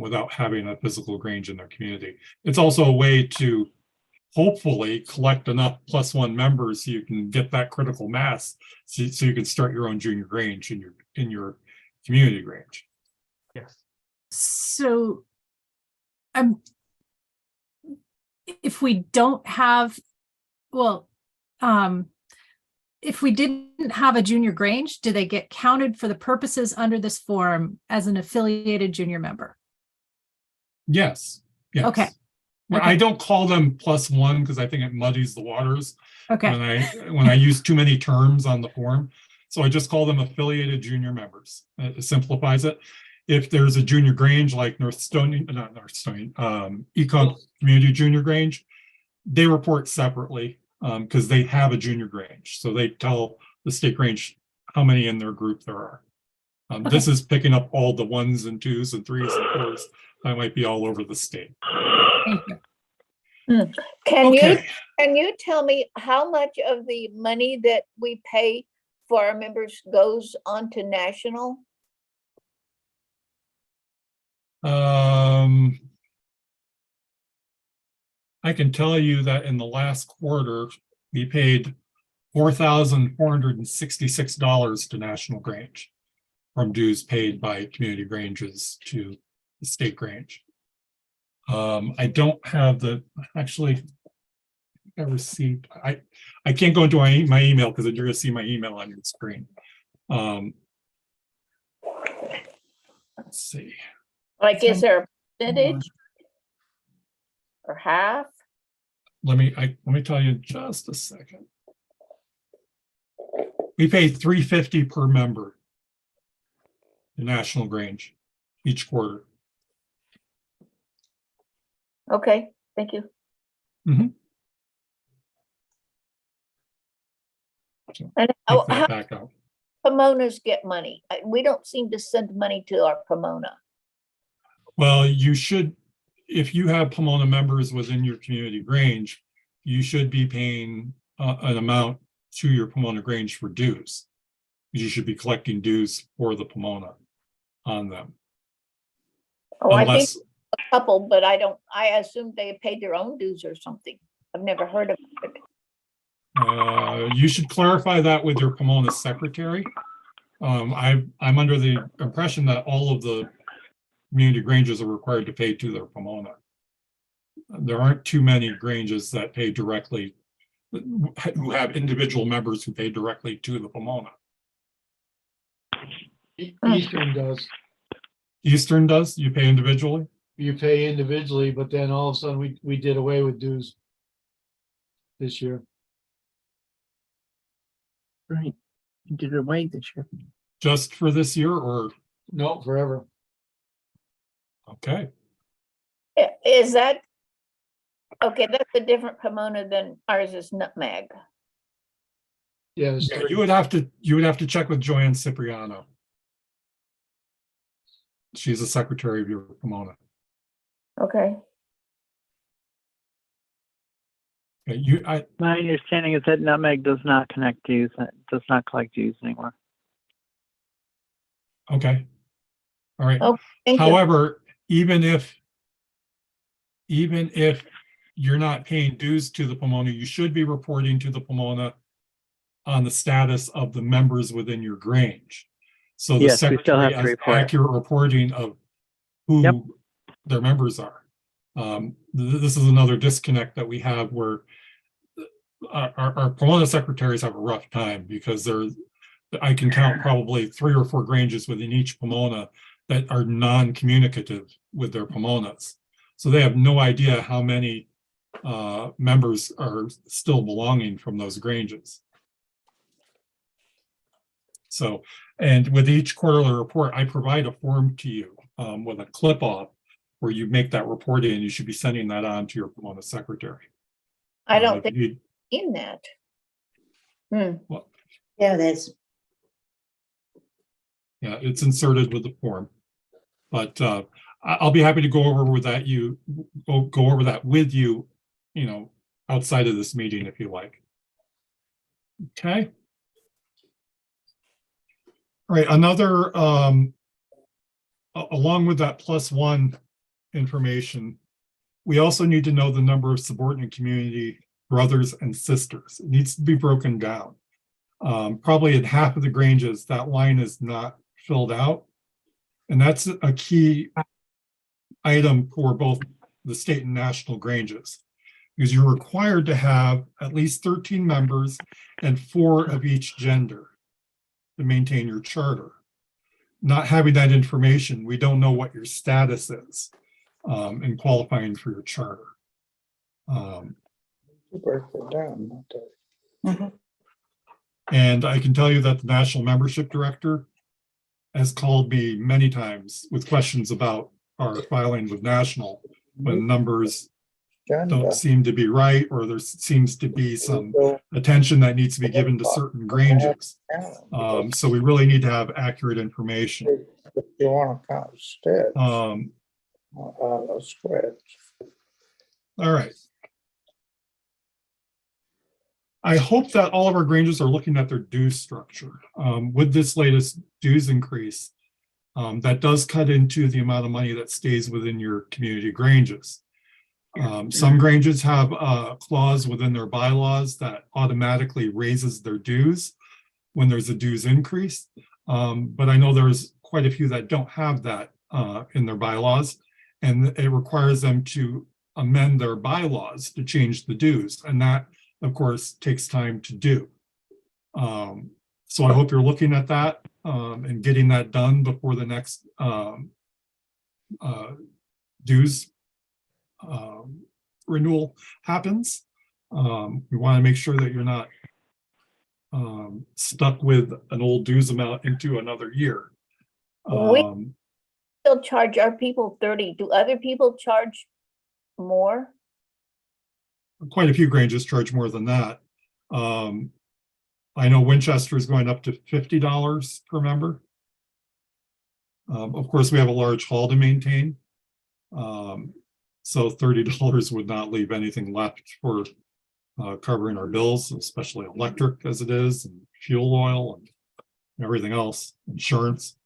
without having a physical Grange in their community. It's also a way to hopefully collect enough +1 members so you can get that critical mass so you can start your own junior Grange in your community Grange. Yes. So, if we don't have, if we didn't have a junior Grange, do they get counted for the purposes under this form as an affiliated junior member? Yes. Yes. Okay. Well, Okay. I don't call them +1 because I think it muddies the waters Okay. when I use too many terms on the form. So I just call them affiliated junior members. It simplifies it. If there's a junior Grange like Econ Community Junior Grange, they report separately because they have a junior Grange. So they tell the state Grange how many in their group there are. This is picking up all the 1s and 2s and 3s and 4s that might be all over the state. Thank you. Can Okay. you tell me how much of the money that we pay for our members goes on to national? I can tell you that in the last quarter, we paid $4,466 to National Grange from dues paid by community Granges to the state Grange. I don't have actually, I received, I can't go into my email because you're gonna see my email on your screen. Let's see. Like, is there a percentage? Or half? Let me tell you in just a second. We pay $350 per member in National Grange each quarter. Okay, thank you. So And take how that back out. Pomonas get money? We don't seem to send money to our Pomona. Well, you should, if you have Pomona members within your community Grange, you should be paying an amount to your Pomona Grange for dues. You should be collecting dues for the Pomona on them. Oh, I think Unless, a couple, but I assumed they paid their own dues or something. I've never heard of it. you should clarify that with your Pomona secretary. I'm under the impression that all of the community Granges are required to pay to their Pomona. There aren't too many Granges that pay directly, who have individual members who pay directly to the Pomona. Eastern does. Eastern does? You pay individually? You pay individually, but then all of a sudden we did away with dues this year. Right. You did it away this year. Just for this year or? No, forever. Okay. Is that, okay, that's a different Pomona than ours is Nutmeg. Yeah, Yeah, you would have to check with Joanne Cipriano. She's the secretary of your Pomona. Okay. Okay, My understanding is that Nutmeg does not connect dues, does not collect dues anymore. Okay. All right. Oh, thank you. However, even if you're not paying dues to the Pomona, you should be reporting to the Pomona on the status of the members within your Grange. So the Yes, we still secretary have to has report. accurate reporting of who their members are. This is another disconnect that we have where our Pomona secretaries have a rough time because I can count probably 3 or 4 Granges within each Pomona that are non-communicative with their Pomonas. So they have no idea how many members are still belonging from those Granges. So, and with each quarterly report, I provide a form to you with a clip off where you make that report in. You should be sending that on to your Pomona secretary. I don't if think you- in that. well, Yeah, that's. yeah, it's inserted with the form. But I'll be happy to go over with that. Go over that with you, outside of this meeting if you like. Okay. All right, another, along with that +1 information, we also need to know the number of subordinate community brothers and sisters. It needs to be broken down. Probably in half of the Granges, that line is not filled out. And that's a key item for both the state and national Granges, because you're required to have at least 13 members and 4 of each gender to maintain your charter. Not having that information, we don't know what your status is in qualifying for your charter. And I can tell you that the National Membership Director has called me many times with questions about our filing with National when numbers don't seem to be right, or there seems to be some attention that needs to be given to certain Granges. So we really need to have accurate information. You want to count steps? All right. I hope that all of our Granges are looking at their dues structure. With this latest dues increase, that does cut into the amount of money that stays within your community Granges. Some Granges have a clause within their bylaws that automatically raises their dues when there's a dues increase. But I know there's quite a few that don't have that in their bylaws, and it requires them to amend their bylaws to change the dues. And that, of course, takes time to do. So I hope you're looking at that and getting that done before the next dues renewal happens. We want to make sure that you're not stuck with an old dues amount into another year. We still charge our people 30. Do other people charge more? Quite a few Granges charge more than that. I know Winchester is going up to $50 per member. Of course, we have a large hall to maintain. So $30 would not leave anything left for covering our bills, especially electric as it is, and fuel oil and everything else, insurance.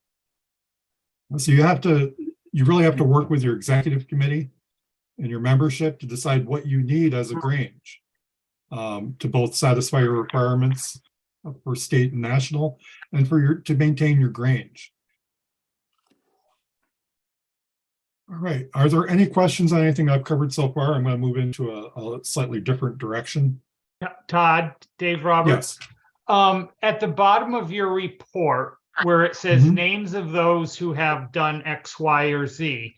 So you really have to work with your executive committee and your membership to decide what you need as a Grange to both satisfy your requirements for state and national, and to maintain your Grange. All right, are there any questions on anything I've covered so far? I'm going to move into a slightly different direction. Todd, Dave Roberts. Yes. At the bottom of your report, where it says names of those who have done X, Y, or Z.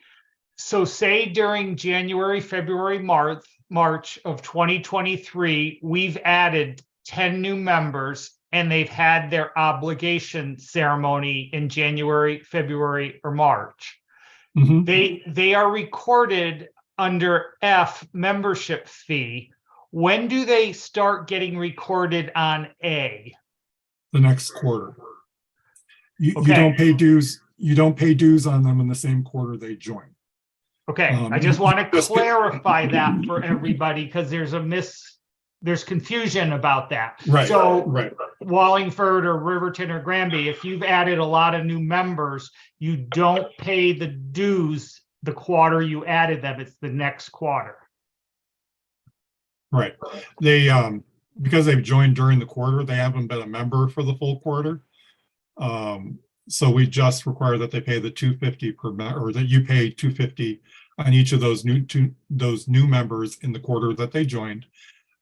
So say during January, February, March of 2023, we've added 10 new members and they've had their obligation ceremony in January, February, or March. They are recorded under F, membership fee. When do they start getting recorded on A? The next quarter. You don't pay dues. You don't pay dues on them in the same quarter they join. Okay, I just want to clarify that for everybody because there's confusion about that. Right. So right. Wallingford or Riverton or Granby, if you've added a lot of new members, you don't pay the dues the quarter you added them. It's the next quarter. Right. They because they've joined during the quarter, they haven't been a member for the full quarter. So we just require that they pay the $250 per member, or that you pay $250 on each of those new members in the quarter that they joined,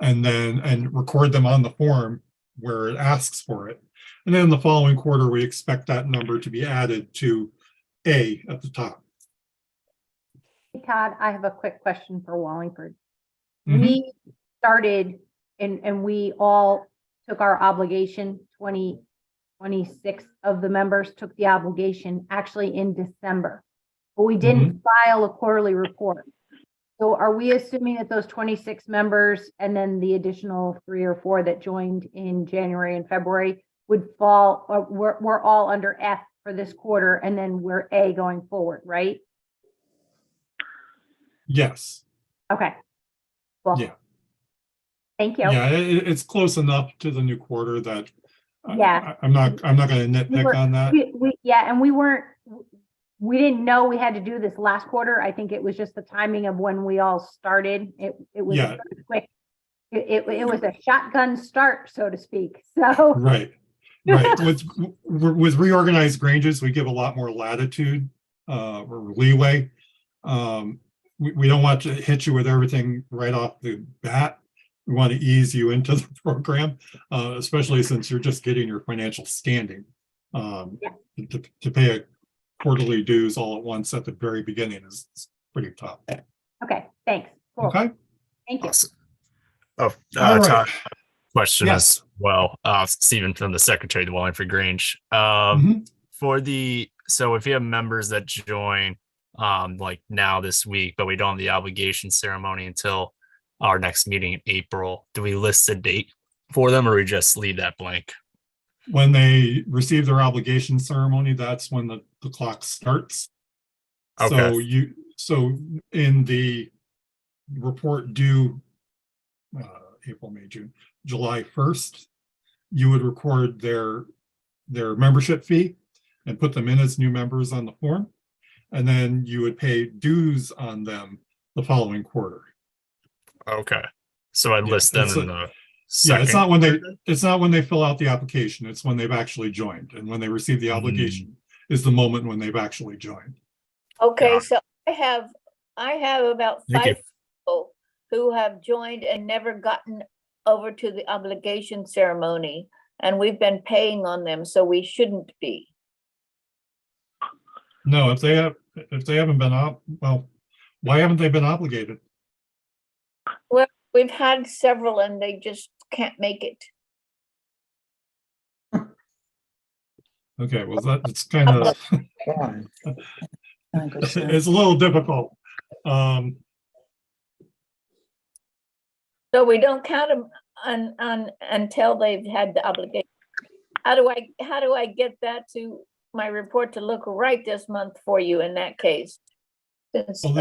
and record them on the form where it asks for it. And then in the following quarter, we expect that number to be added to A at the top. Hey, Todd, I have a quick question for Wallingford. Mhm. We started and we all took our obligation, 26 of the members took the obligation actually in December, but we didn't file a quarterly report. So are we assuming that those 26 members and then the additional 3 or 4 that joined in January and February would fall, or we're all under F for this quarter and then we're A going forward, right? Yes. Okay. Well, Yeah. thank you. Yeah, it's close enough to the new quarter that Yeah. I'm not going to nitpick on that. And we didn't know we had to do this last quarter. I think it was just the timing of when we all started. It was quick. It was a shotgun start, so to speak. So Right. With reorganized Granges, we give a lot more latitude or leeway. We don't want to hit you with everything right off the bat. We want to ease you into the program, especially since you're just getting your financial standing. To pay a quarterly dues all at once at the very beginning is pretty tough. okay, thanks. Cool. Okay. Thank you. Oh, All right. Todd, question Yes. as well. Stephen from the Secretary of the Wallingford Grange. Mhm. So if you have members that join like now this week, but we don't have the obligation ceremony until our next meeting in April, do we list a date for them or we just leave that blank? When they receive their obligation ceremony, that's when the clock starts. Okay. So in the report due April, May, June, July 1st, you would record their membership fee and put them in as new members on the form. And then you would pay dues on them the following quarter. Okay. So I list them in the second. Yeah, it's not when they fill out the application, it's when they've actually joined. And when they receive the obligation is the moment when they've actually joined. Okay, so I have about Thank 5 people who have joined and never gotten over to the obligation ceremony, and we've been paying on them, so we shouldn't be. No, if they haven't been well, why haven't they been obligated? Well, we've had several and they just can't make it. Okay, well, it's kind of, Fine. it's a little difficult. So we don't count them on until they've had the obligation. How do I get that to my report to look right this month for you in that case? Since, Well,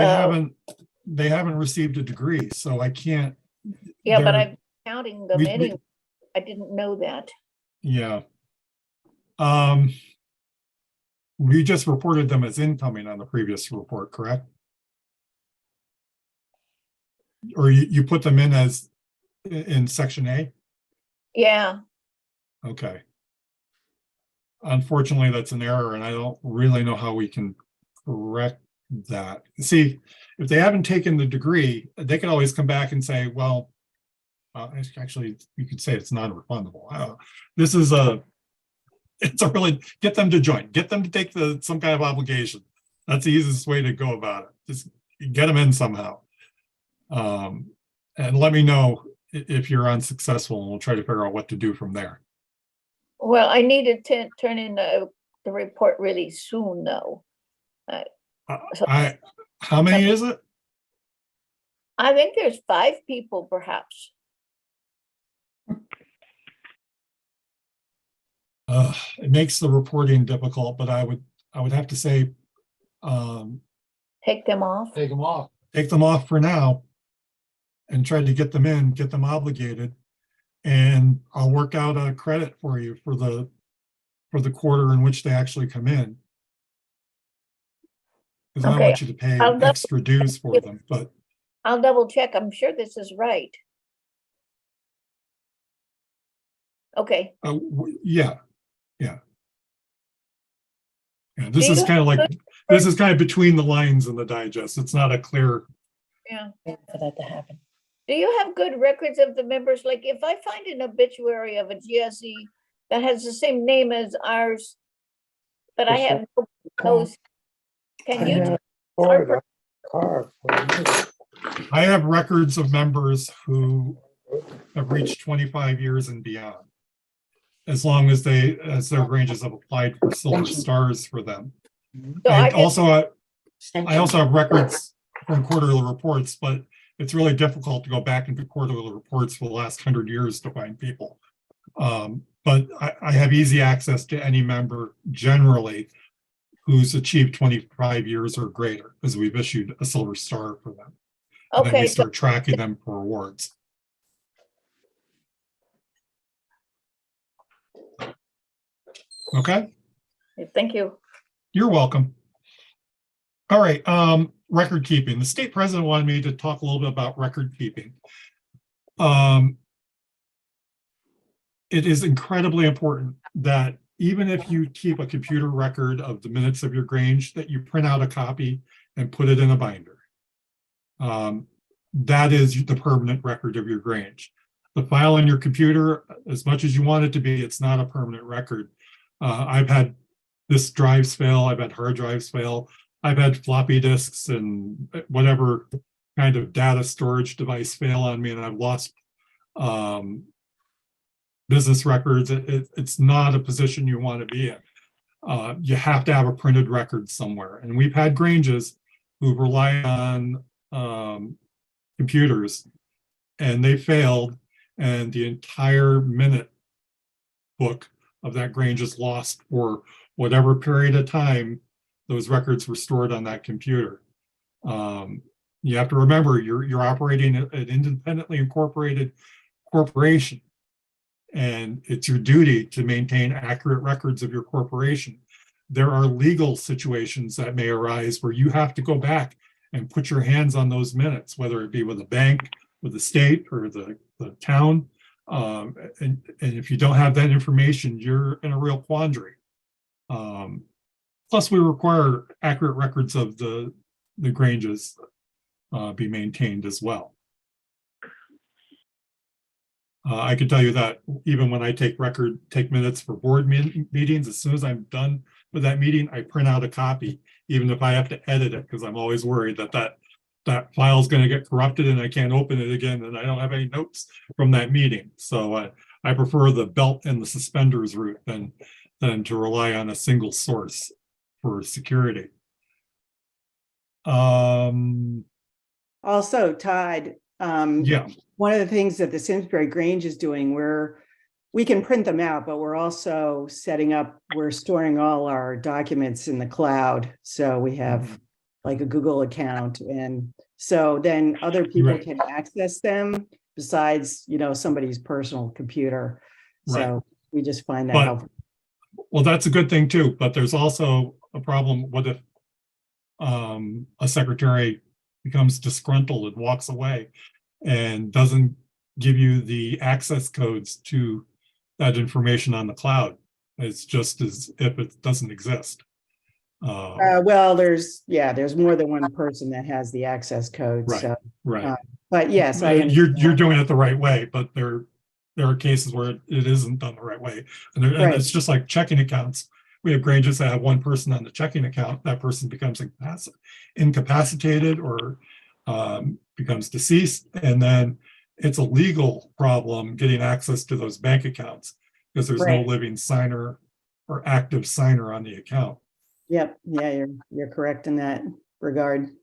they haven't received a degree, so I can't. yeah, but they're- I'm counting them we- anyway. I didn't know that. Yeah. We just reported them as incoming on the previous report, correct? Or you put them in as in section A? Yeah, Okay. Unfortunately, that's an error and I don't really know how we can correct that. See, if they haven't taken the degree, they can always come back and say, well, actually, you could say it's non-refundable. This is it's a really, get them to join, get them to take some kind of obligation. That's the easiest way to go about it. Just get them in somehow. And let me know if you're unsuccessful and we'll try to figure out what to do from there. well, I need to turn in the report really soon though. How many is it? I think there's 5 people perhaps. It makes the reporting difficult, but I would have to say, Take them off. Take them off. take them off for now and try to get them in, get them obligated. And I'll work out a credit for you for the quarter in which they actually come in. Because I don't want you to pay I'll extra dues for them, but I'll double check. I'm sure this is right. Okay. yeah. Yeah, this Do is you kind of have like, good this is kind of between the lines in the digest. It's not a clear, Yeah. For that to happen. Do you have good records of the members? Like if I find an obituary of a GSE that has the same name as ours, but I have no knows, can I you? have Ford, a car for you. I have records of members who have reached 25 years and beyond. As long as their ranges have applied for silver stars for them. So I And just- I also have records from quarterly reports, but it's really difficult to go back into quarterly reports for the last 100 years to find people. But I have easy access to any member generally who's achieved 25 years or greater, because we've issued a silver star for them. And then we Okay, so start tracking them for awards. Okay, thank you. you're welcome. All right, record keeping. The state president wanted me to talk a little bit about record keeping. It is incredibly important that even if you keep a computer record of the minutes of your Grange, that you print out a copy and put it in a binder. That is the permanent record of your Grange. The file on your computer, as much as you want it to be, it's not a permanent record. I've had disk drives fail, I've had hard drives fail, I've had floppy disks and whatever kind of data storage device fail on me, and I've lost business records. It's not a position you want to be in. You have to have a printed record somewhere. And we've had Granges who rely on computers and they failed, and the entire minute book of that Grange is lost for whatever period of time those records were stored on that computer. You have to remember you're operating an independently incorporated corporation, and it's your duty to maintain accurate records of your corporation. There are legal situations that may arise where you have to go back and put your hands on those minutes, whether it be with a bank, with the state, or the town. And if you don't have that information, you're in a real quandary. Plus, we require accurate records of the Granges be maintained as well. I can tell you that even when I take minutes for board meetings, as soon as I'm done with that meeting, I print out a copy, even if I have to edit it, because I'm always worried that file is going to get corrupted and I can't open it again, and I don't have any notes from that meeting. So I prefer the belt and the suspenders route than to rely on a single source for security. Also, Todd, Yeah, one of the things that the Simsbury Grange is doing, we can print them out, but we're storing all our documents in the cloud. So we have like a Google account. And so then other people Right. can access them besides, somebody's personal computer. Right. So we just find that But- helpful. well, that's a good thing too, but there's also a problem. What if a secretary becomes disgruntled and walks away and doesn't give you the access codes to that information on the cloud? It's just as if it doesn't exist. Well, there's more than one person that has the access code. Right, So, right. but yes, I You're doing it the right way, but there are cases where it isn't done the right way. And Right. it's just like checking accounts. We have Granges that have one person on the checking account, that person becomes incapacitated or becomes deceased. And then it's a legal problem getting access to those bank accounts because there's no Right. living signer or active signer on the account. Yep. Yeah, you're correct in that regard.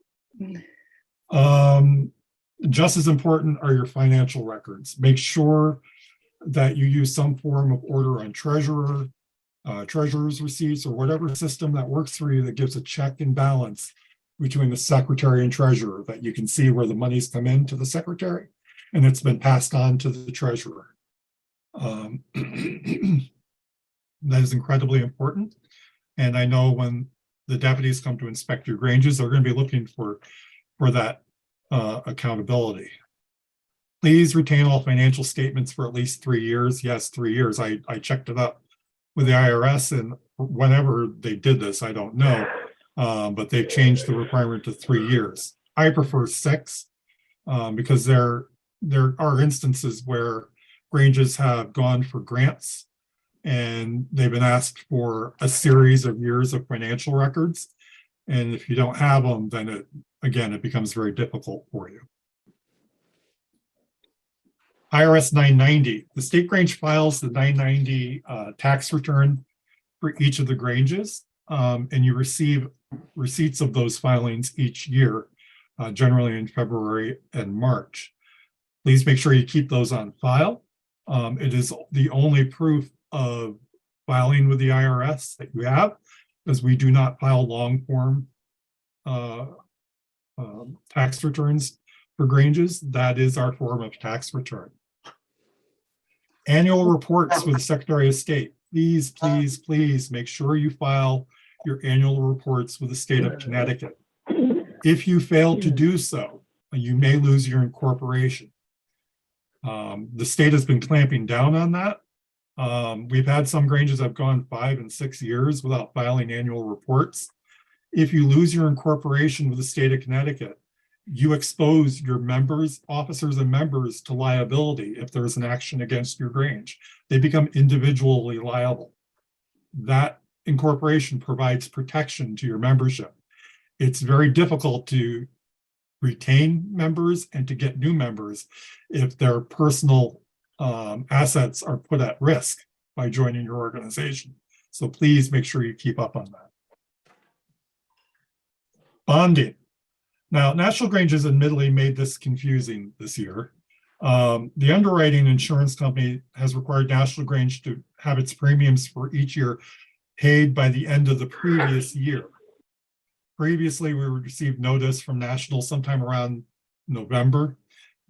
Just as important are your financial records. Make sure that you use some form of order on treasurer's receipts, or whatever system that works for you that gives a check and balance between the secretary and treasurer, that you can see where the money's come into the secretary and it's been passed on to the treasurer. That is incredibly important. And I know when the deputies come to inspect your Granges, they're going to be looking for that accountability. Please retain all financial statements for at least 3 years. Yes, 3 years. I checked it up with the IRS, and whenever they did this, I don't know, but they've changed the requirement to 3 years. I prefer 6 because there are instances where Granges have gone for grants and they've been asked for a series of years of financial records. And if you don't have them, then it becomes very difficult for you. IRS 990, the state Grange files the 990 tax return for each of the Granges, and you receive receipts of those filings each year, generally in February and March. Please make sure you keep those on file. It is the only proof of filing with the IRS that you have, because we do not file long form tax returns for Granges. That is our form of tax return. Annual reports with the Secretary of State. Please, please, please make sure you file your annual reports with the state of Connecticut. If you fail to do so, you may lose your incorporation. The state has been clamping down on that. We've had some Granges that have gone 5 and 6 years without filing annual reports. If you lose your incorporation with the state of Connecticut, you expose your members, officers and members to liability if there's an action against your Grange. They become individually liable. That incorporation provides protection to your membership. It's very difficult to retain members and to get new members if their personal assets are put at risk by joining your organization. So please make sure you keep up on that. Bonding. Now, National Grange has admittedly made this confusing this year. The underwriting insurance company has required National Grange to have its premiums for each year paid by the end of the previous year. Previously, we received notice from National sometime around November,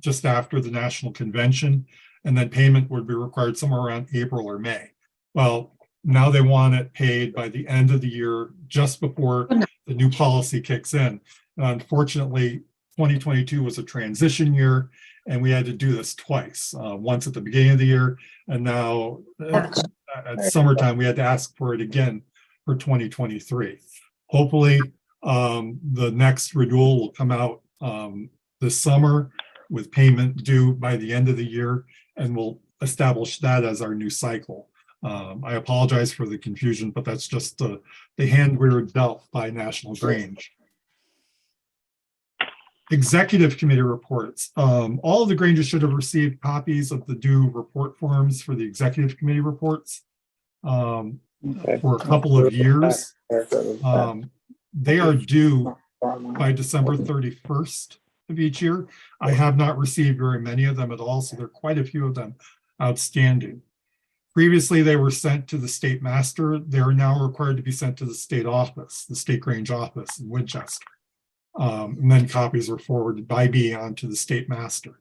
just after the National Convention, and then payment would be required somewhere around April or May. Well, now they want it paid by the end of the year, just before the new policy kicks in. Unfortunately, 2022 was a transition year, and we had to do this twice, once at the beginning of the year, and now at summertime, we had to ask for it again for 2023. Hopefully, the next renewal will come out this summer with payment due by the end of the year, and we'll establish that as our new cycle. I apologize for the confusion, but that's just the hand we were dealt by National Grange. Executive committee reports. All of the Granges should have received copies of the due report forms for the executive committee reports for a couple of years. They are due by December 31st of each year. I have not received very many of them at all, so there are quite a few of them outstanding. Previously, they were sent to the state master. They are now required to be sent to the state office, the state Grange office in Winchester. And then copies were forwarded by me on to the state master.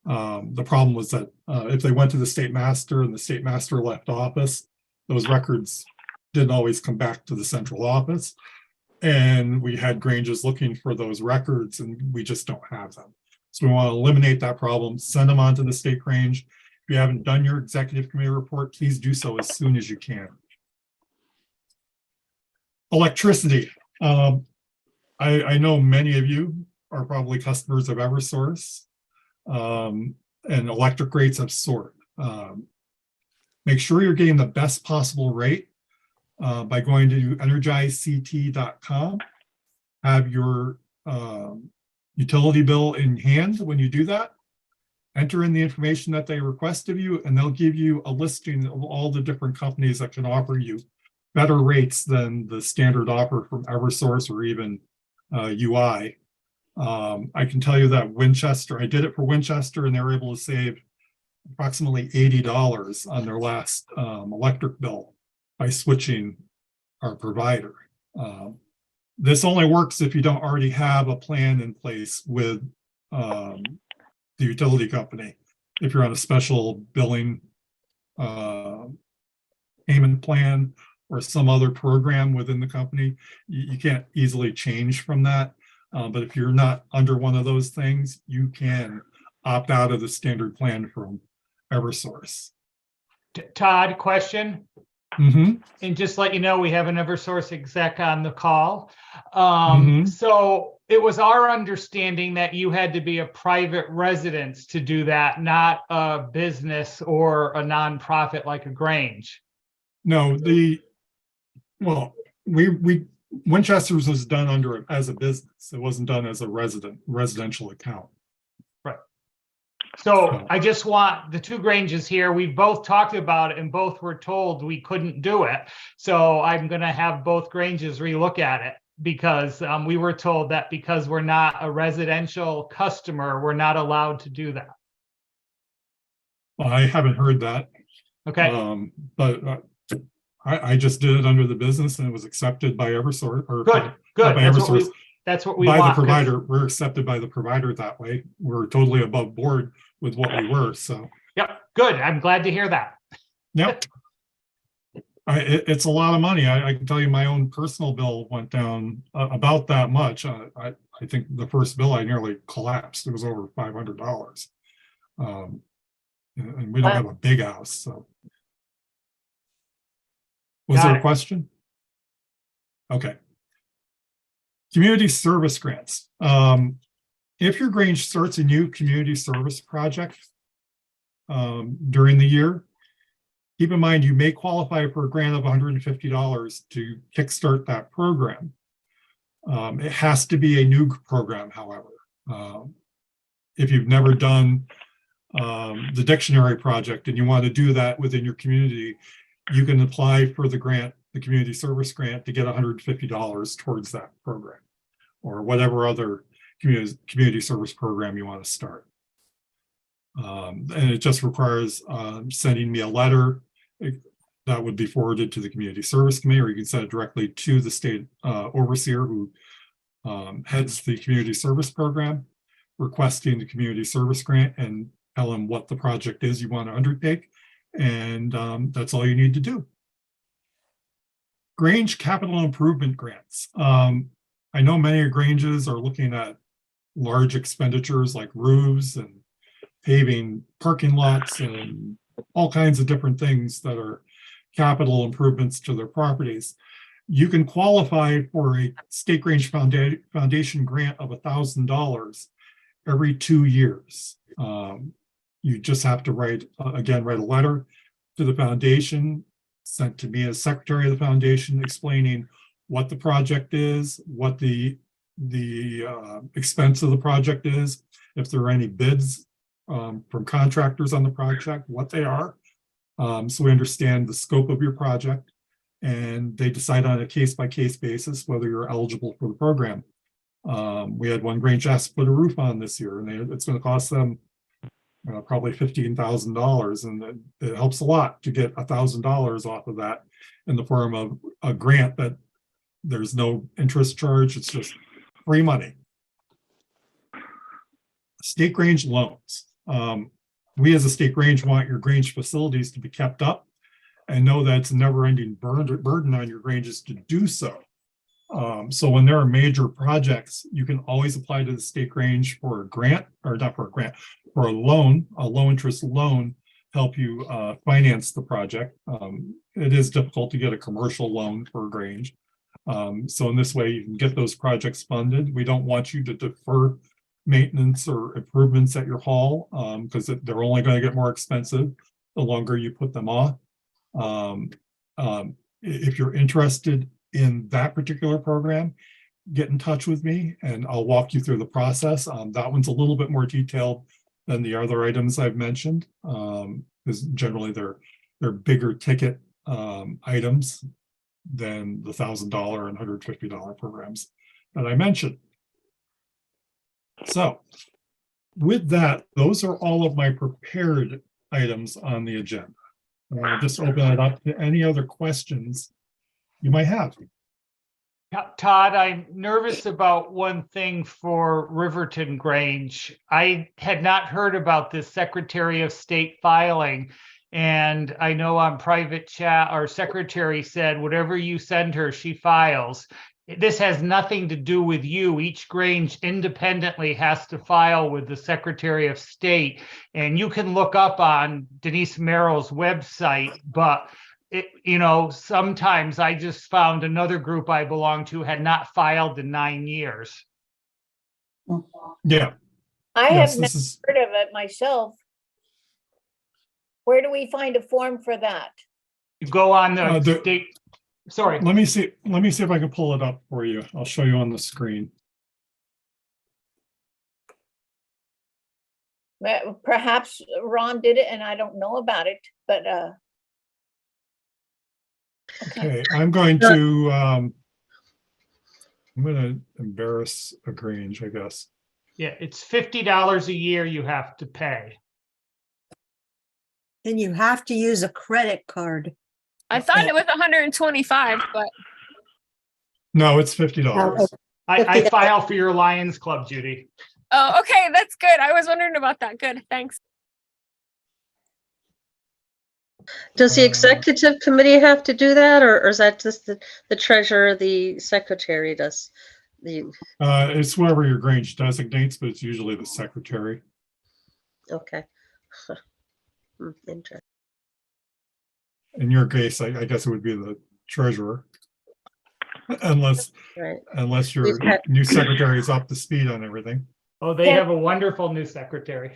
The problem was that if they went to the state master and the state master left office, those records didn't always come back to the central office. And we had Granges looking for those records and we just don't have them. So we want to eliminate that problem, send them on to the state Grange. If you haven't done your executive committee report, please do so as soon as you can. Electricity. I know many of you are probably customers of Eversource, and electric rates have soared. Make sure you're getting the best possible rate by going to energizect.com. Have your utility bill in hand when you do that. Enter in the information that they request of you, and they'll give you a listing of all the different companies that can offer you better rates than the standard offer from Eversource or even UI. I can tell you that Winchester, I did it for Winchester, and they were able to save approximately $80 on their last electric bill by switching our provider. This only works if you don't already have a plan in place with the utility company. If you're on a special billing payment plan or some other program within the company, you can't easily change from that. But if you're not under one of those things, you can opt out of the standard plan from Eversource. Todd, question? Mm-hmm. And just let you know, we have an Eversource exec on the call. Mhm. So it was our understanding that you had to be a private residence to do that, not a business or a nonprofit like a Grange. No, well, we Winchester's was done as a business. It wasn't done as a residential account. Right. So I just want the two Granges here. We both talked about it and both were told we couldn't do it. So I'm going to have both Granges relook at it because we were told that because we're not a residential customer, we're not allowed to do that. Well, I haven't heard that. Okay. But I just did it under the business and it was accepted by Eversource. Or Good. not by Eversource. That's what we by want. the provider. We're accepted by the provider that way. We're totally above board with what we were. So. Yep. Good. I'm glad to hear that. Yep. It's a lot of money. I can tell you my own personal bill went down about that much. I think the first bill I nearly collapsed. It was over $500. And we don't have a big house. So. Was there a question? Okay. Community service grants. If your Grange starts a new community service project during the year, keep in mind you may qualify for a grant of $150 to kickstart that program. It has to be a new program, however. If you've never done the dictionary project and you want to do that within your community, you can apply for the grant, the community service grant, to get $150 towards that program or whatever other community service program you want to start. And it just requires sending me a letter that would be forwarded to the community service committee, or you can send it directly to the state overseer who heads the community service program, requesting the community service grant and tell him what the project is you want to undertake. And that's all you need to do. Grange capital improvement grants. I know many Granges are looking at large expenditures like roofs and paving parking lots and all kinds of different things that are capital improvements to their properties. You can qualify for a State Grange Foundation grant of $1,000 every 2 years. You just have to write a letter to the foundation sent to me as secretary of the foundation, explaining what the project is, what the expense of the project is, if there are any bids from contractors on the project, what they are. So we understand the scope of your project, and they decide on a case-by-case basis whether you're eligible for the program. We had one Grange ask to put a roof on this year, and it's going to cost them probably $15,000, and it helps a lot to get $1,000 off of that in the form of a grant that there's no interest charge. It's just free money. State Grange loans. We as a State Grange want your Grange facilities to be kept up, and know that it's a never-ending burden on your Granges to do so. So when there are major projects, you can always apply to the State Grange for a grant, or not for a grant, for a loan, a low-interest loan, help you finance the project. It is difficult to get a commercial loan for a Grange. So in this way, you can get those projects funded. We don't want you to defer maintenance or improvements at your hall, because they're only going to get more expensive the longer you put them off. If you're interested in that particular program, get in touch with me and I'll walk you through the process. That one's a little bit more detailed than the other items I've mentioned, because generally they're bigger ticket items than the $1,000 and $150 programs that I mentioned. So with that, those are all of my prepared items on the agenda. I'll just open it up to any other questions you might have. Todd, I'm nervous about one thing for Riverton Grange. I had not heard about this Secretary of State filing. And I know on private chat, our secretary said, whatever you send her, she files. This has nothing to do with you. Each Grange independently has to file with the Secretary of State. And you can look up on Denise Merrill's website, but sometimes I just found another group I belong to had not filed in 9 years. Yeah. I Yes, have never heard of it myself. Where do we find a form for that? You go on the state. Sorry. Let me see if I can pull it up for you. I'll show you on the screen. Perhaps Ron did it and I don't know about it, but Okay, I'm going to embarrass a Grange, I guess. Yeah, it's $50 a year you have to pay. And you have to use a credit card. I thought it was 125, but No, it's $50. I file for your Lions Club, Judy. oh, okay, that's good. I was wondering about that. Good, thanks. Does the executive committee have to do that, or is that just the treasurer, the secretary does? It's whoever your Grange designates, but it's usually the secretary. Okay. Interesting. In your case, I guess it would be the treasurer, unless your new secretary is up to speed on everything. Oh, they have a wonderful new secretary.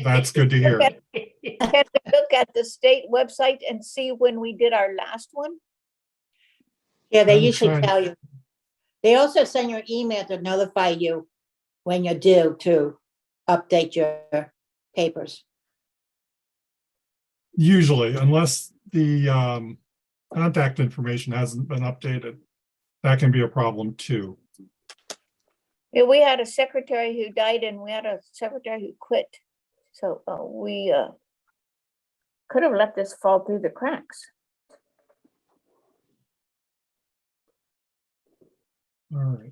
That's good to hear. can we look at the state website and see when we did our last one? Yeah, they I'm usually trying- tell you. They also send you an email to notify you when you're due to update your papers. Usually, unless the contact information hasn't been updated, that can be a problem too. Yeah, we had a secretary who died and we had a secretary who quit. So we could have let this fall through the cracks. All right.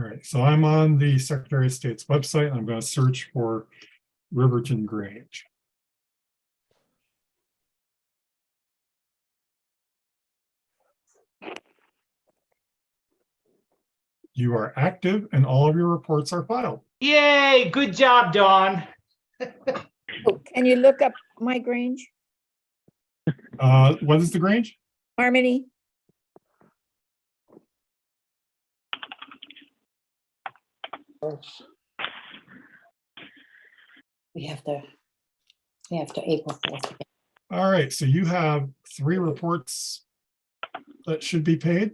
All right, so I'm on the Secretary of State's website. I'm going to search for Riverton Grange. You are active and all of your reports are filed. Yay, good job, Dawn. Oh, can you look up my Grange? What is the Grange? Harmony? We have to April 4th. All right, so you have 3 reports that should be paid.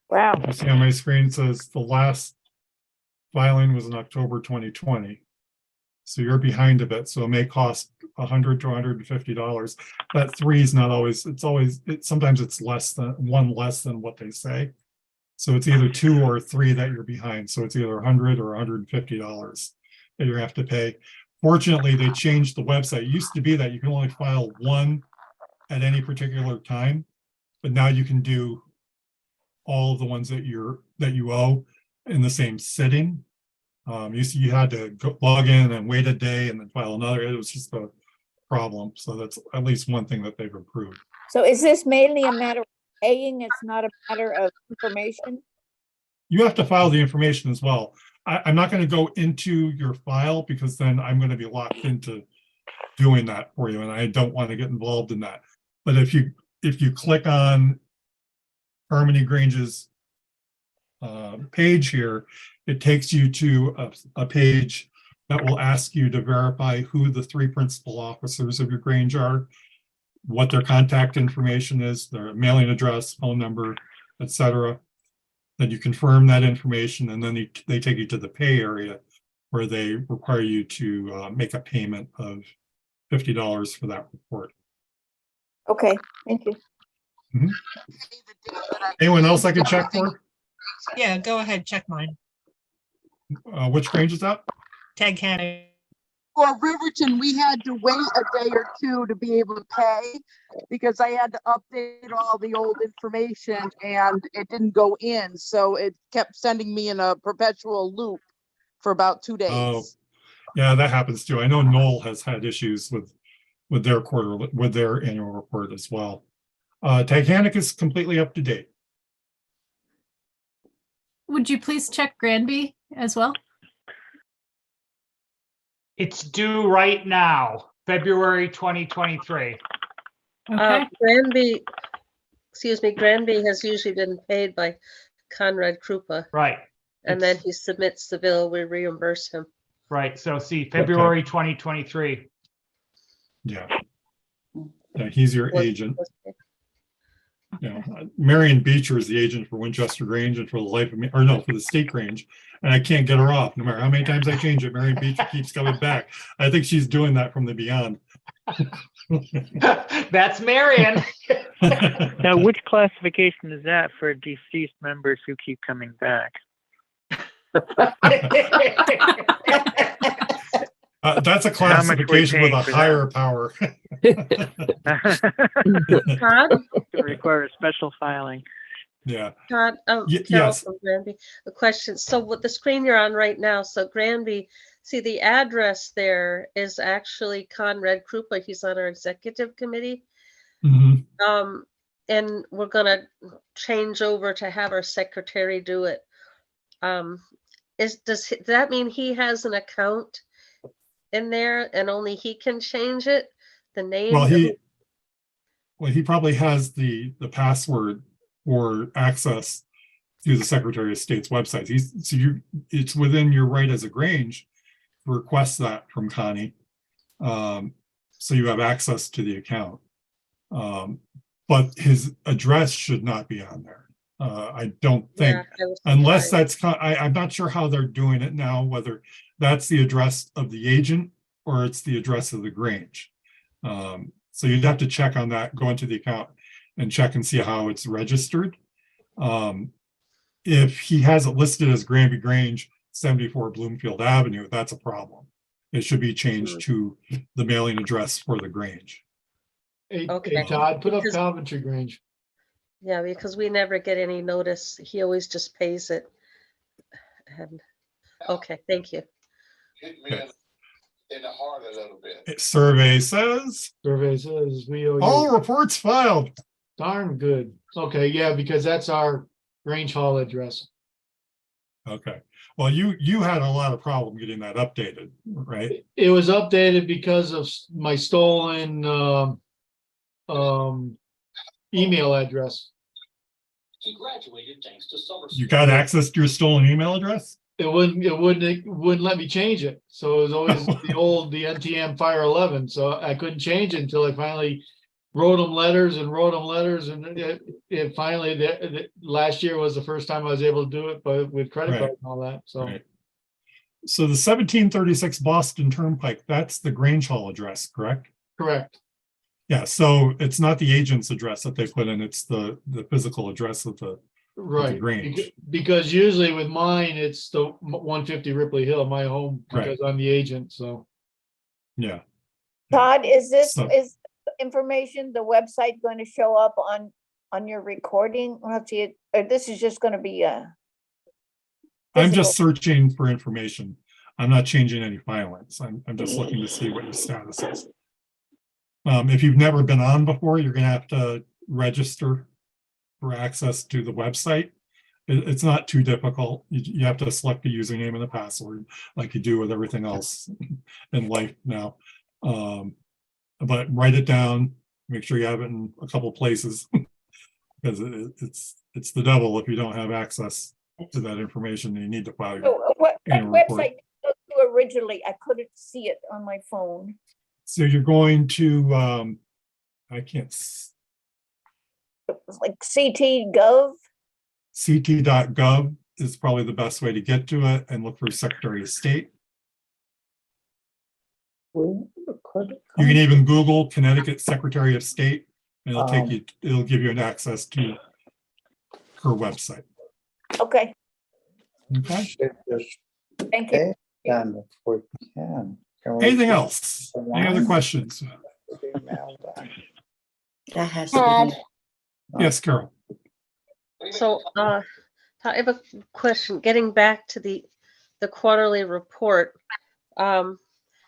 Wow. You see on my screen, it says the last filing was in October 2020. So you're behind a bit, so it may cost $100 to $150. That 3 is not always, sometimes it's less than less than what they say. So it's either 2 or 3 that you're behind. So it's either $100 or $150 that you have to pay. Fortunately, they changed the website. It used to be that you can only file 1 at any particular time, but now you can do all of the ones that you owe in the same sitting. You had to log in and wait a day and then file another. It was just a problem. So that's at least one thing that they've improved. So is this mainly a matter of paying? It's not a matter of information? You have to file the information as well. I'm not going to go into your file because then I'm going to be locked into doing that for you, and I don't want to get involved in that. But if you click on Harmony Grange's page here, it takes you to a page that will ask you to verify who the 3 principal officers of your Grange are, what their contact information is, their mailing address, phone number, etc. Then you confirm that information, and then they take you to the pay area where they require you to make a payment of $50 for that report. Okay, thank you. Mhm. Anyone else I can check for? Yeah, go ahead, check mine. Which Grange is that? Tag Canada. For Riverton, we had to wait a day or 2 to be able to pay because I had to update all the old information and it didn't go in. So it kept sending me in a perpetual loop for about 2 days. Oh, yeah, that happens too. I know Knoll has had issues with their annual report as well. Titanic is completely up to date. Would you please check Granby as well? It's due right now, February 2023. Okay. Granby has usually been paid by Conrad Krupa. Right. And then he submits the bill, we reimburse him. Right, so see, February 2023. Yeah. Yeah, he's your agent. Yeah, Marion Beecher is the agent for Winchester Grange and for the life of me, or no, for the State Grange, and I can't get her off. No matter how many times I change it, Marion Beecher keeps coming back. I think she's doing that from the beyond. That's Marion. Now, which classification is that for deceased members who keep coming back? That's a classification with a higher power. Todd? To require a special filing. Yeah. Todd, Carol yes. from Granby, a question. So with the screen you're on right now, so Granby, see the address there is actually Conrad Krupa. He's on our executive committee. Mm-hmm. And we're gonna change over to have our secretary do it. Does that mean he has an account in there and only he can change it? The name? Well, he probably has the password or access to the Secretary of State's website. It's within your right as a Grange to request that from Connie. So you have access to the account. But his address should not be on there. I don't think, unless that's, I'm not sure how they're doing it now, whether that's the address of the agent or it's the address of the Grange. So you'd have to check on that, go into the account and check and see how it's registered. If he has it listed as Granby Grange, 74 Bloomfield Avenue, that's a problem. It should be changed to the mailing address for the Grange. Hey, Okay. Todd, put up Coventry Grange. Yeah, because we never get any notice. He always just pays it. And okay, thank you. Hit me in the heart a little bit. Survey says we owe you. All reports filed. Darn good. Okay, yeah, because that's our Grange Hall address. Okay. Well, you had a lot of problem getting that updated, right? It was updated because of my stolen email address. You got access to your stolen email address? It wouldn't let me change it. So it was always the NTM Fire 11. So I couldn't change it until I finally wrote them letters. And it finally, last year was the first time I was able to do it, but with credit Right. card and all that. So. Right. So the 1736 Boston Turnpike, that's the Grange Hall address, correct? Correct. Yeah, so it's not the agent's address that they put in, it's the physical address of the Right, Grange. because usually with mine, it's the 150 Ripley Hill, my home, Right. because I'm the agent, so. Yeah. Todd, is this, So- is information, the website going to show up on your recording? Let's see it, or this is just gonna be I'm just searching for information. I'm not changing any filings. I'm just looking to see what your status is. If you've never been on before, you're gonna have to register for access to the website. It's not too difficult. You have to select a username and a password like you do with everything else in life now. But write it down, make sure you have it in a couple places because it's the devil if you don't have access to that information. You need to file your So what annual report. website did you go to originally? I couldn't see it on my phone. So you're going to, I can't, It was like CT.gov. ct.gov is probably the best way to get to it, and look for Secretary of State. You can even Google Connecticut Secretary of State, and it'll take you, it'll give you an access to her website. Okay, Okay. thank you. Done before we can. Can we Anything just- else? Any other questions? That has to be. Yes, Carol. So, I have a question, getting back to the quarterly report.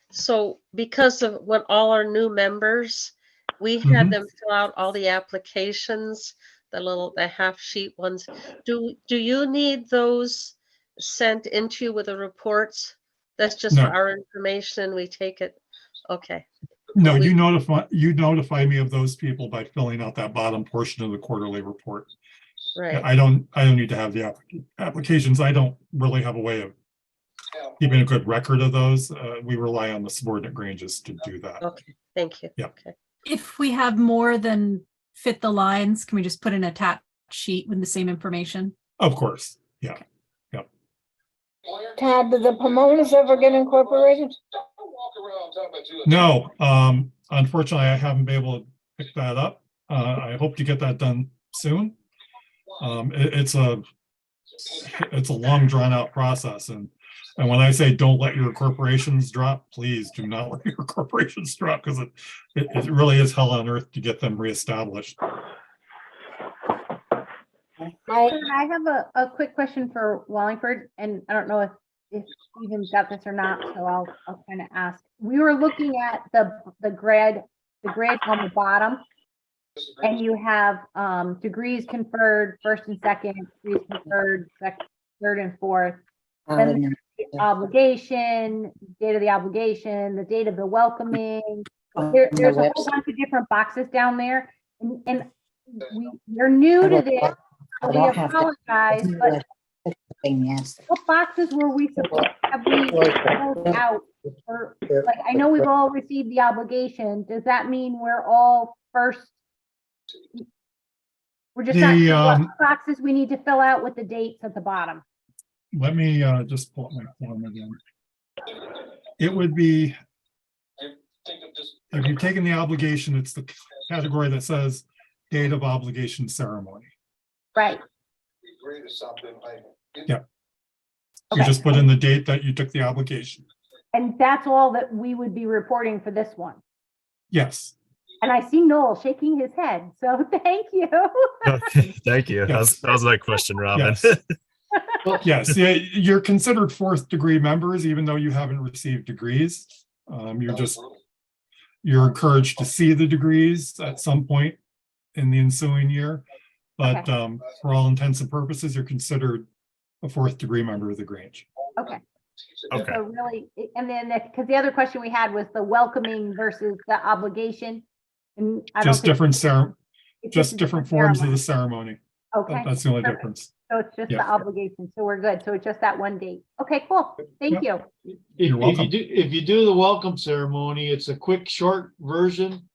So because of what all our new members, we had Mhm. them fill out all the applications, the half sheet ones. Do you need those sent into you with the reports? That's just for No. our information, we take it? Okay, No, we- you notify me of those people by filling out that bottom portion of the quarterly report. right. I don't need to have the applications. I don't really have a way of keeping a good record of those. We rely on the subordinate Granges to do that. Okay, thank you. Yeah. Okay. If we have more than fit the lines, can we just put an attached sheet with the same information? Of course, yeah. Todd, did the Pomonas ever get incorporated? No, unfortunately, I haven't been able to pick that up. I hope to get that done soon. It's a long drawn out process, and when I say don't let your corporations drop, please do not let your corporations drop, because it really is hell on earth to get them reestablished. I have a quick question for Wallingford, and I don't know if Stephen's got this or not, so I'll kind of ask. We were looking at the grid on the bottom, and you have degrees conferred, first and second, degrees conferred, third and fourth. Then the obligation, date of the obligation, the date of the welcoming. There's a whole bunch of different boxes down there, and we're new to this. So we apologize, but what boxes were we supposed to have we filled out? Or, like, I know we've all received the obligation. Does that mean we're all first? We're just not sure what boxes we need to fill out with the dates at the bottom. Let me just pull up my form again. It would be, if you've taken the obligation, it's the category that says date of obligation ceremony. Right. Yeah. You Okay. just put in the date that you took the obligation. And that's all that we would be reporting for this one. Yes. And I see Noel shaking his head, so thank you. Thank you. Yes. That was my question, Robin. Yes. Yes, yeah, you're considered fourth degree members, even though you haven't received degrees. You're encouraged to see the degrees at some point in the ensuing year. But for all intents and purposes, you're considered a fourth degree member of the Grange. Okay. Okay. So really, and then, because the other question we had was the welcoming versus the obligation. And I don't Just think- different it's just different forms of the ceremony. Okay. That's the only perfect. difference. So it's just the Yeah. obligation. So we're good. So it's just that one date. Okay, cool. Thank you. You're welcome. If you do the welcome ceremony, it's a quick, short version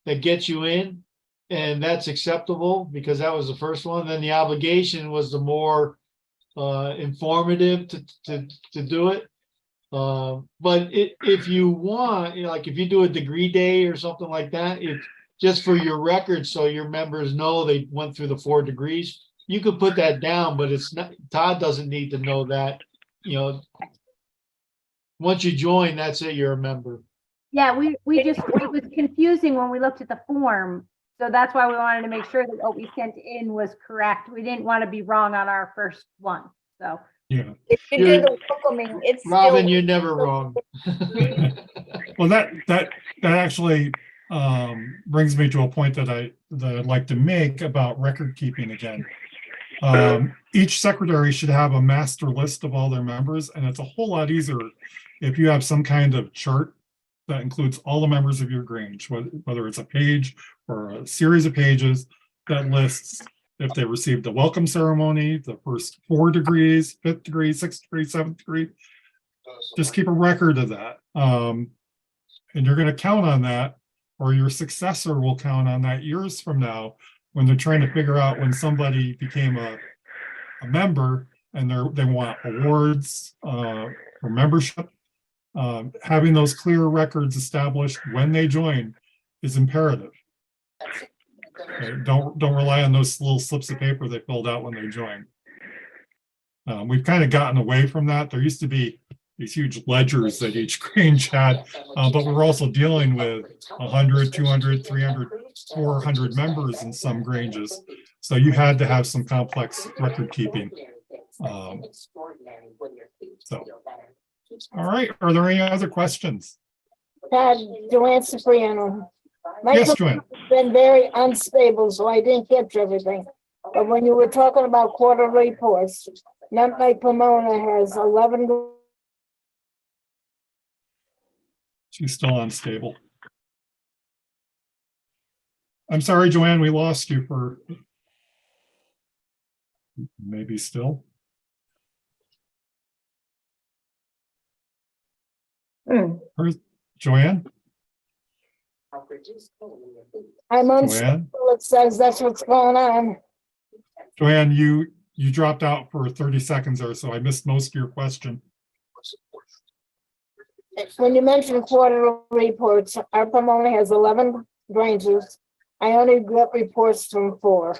that gets you in, and that's acceptable because that was the first one. Then the obligation was the more informative to do it. But if you want, like if you do a degree day or something like that, it's just for your record, so your members know they went through the 4 degrees. You could put that down, but it's not, Todd doesn't need to know that, once you join, that's it, you're a member. Yeah, we just, it was confusing when we looked at the form. So that's why we wanted to make sure that what we sent in was correct. We didn't want to be wrong on our first one, so. Yeah. If you do the welcoming, it's Robin, still. you're never wrong. Well, that actually brings me to a point that I'd like to make about record keeping again. Each secretary should have a master list of all their members, and it's a whole lot easier if you have some kind of chart that includes all the members of your Grange, whether it's a page or a series of pages that lists if they received the welcome ceremony, the first 4 degrees, 5th degree, 6th degree, 7th degree. Just keep a record of that. And you're going to count on that, or your successor will count on that years from now when they're trying to figure out when somebody became a member and they want awards for membership. Having those clear records established when they join is imperative. Okay, don't rely on those little slips of paper they filled out when they join. We've kind of gotten away from that. There used to be these huge ledgers that each Grange had, but we're also dealing with 100, 200, 300, 400 members in some Granges. So you had to have some complex record keeping. All right, are there any other questions? Joanne Cipriano. My Yes, Joanne. computer's been very unstable, so I didn't catch everything. But when you were talking about quarterly reports, Nutmeg Pomona has 11. She's still unstable. I'm sorry, Joanne, we lost you for maybe still. Where's Joanne? I'm unstable. Joanne? It says that's what's going on. Joanne, you dropped out for 30 seconds or so. I missed most of your question. When you mentioned quarterly reports, our Pomona has 11 Granges. I only got reports from 4.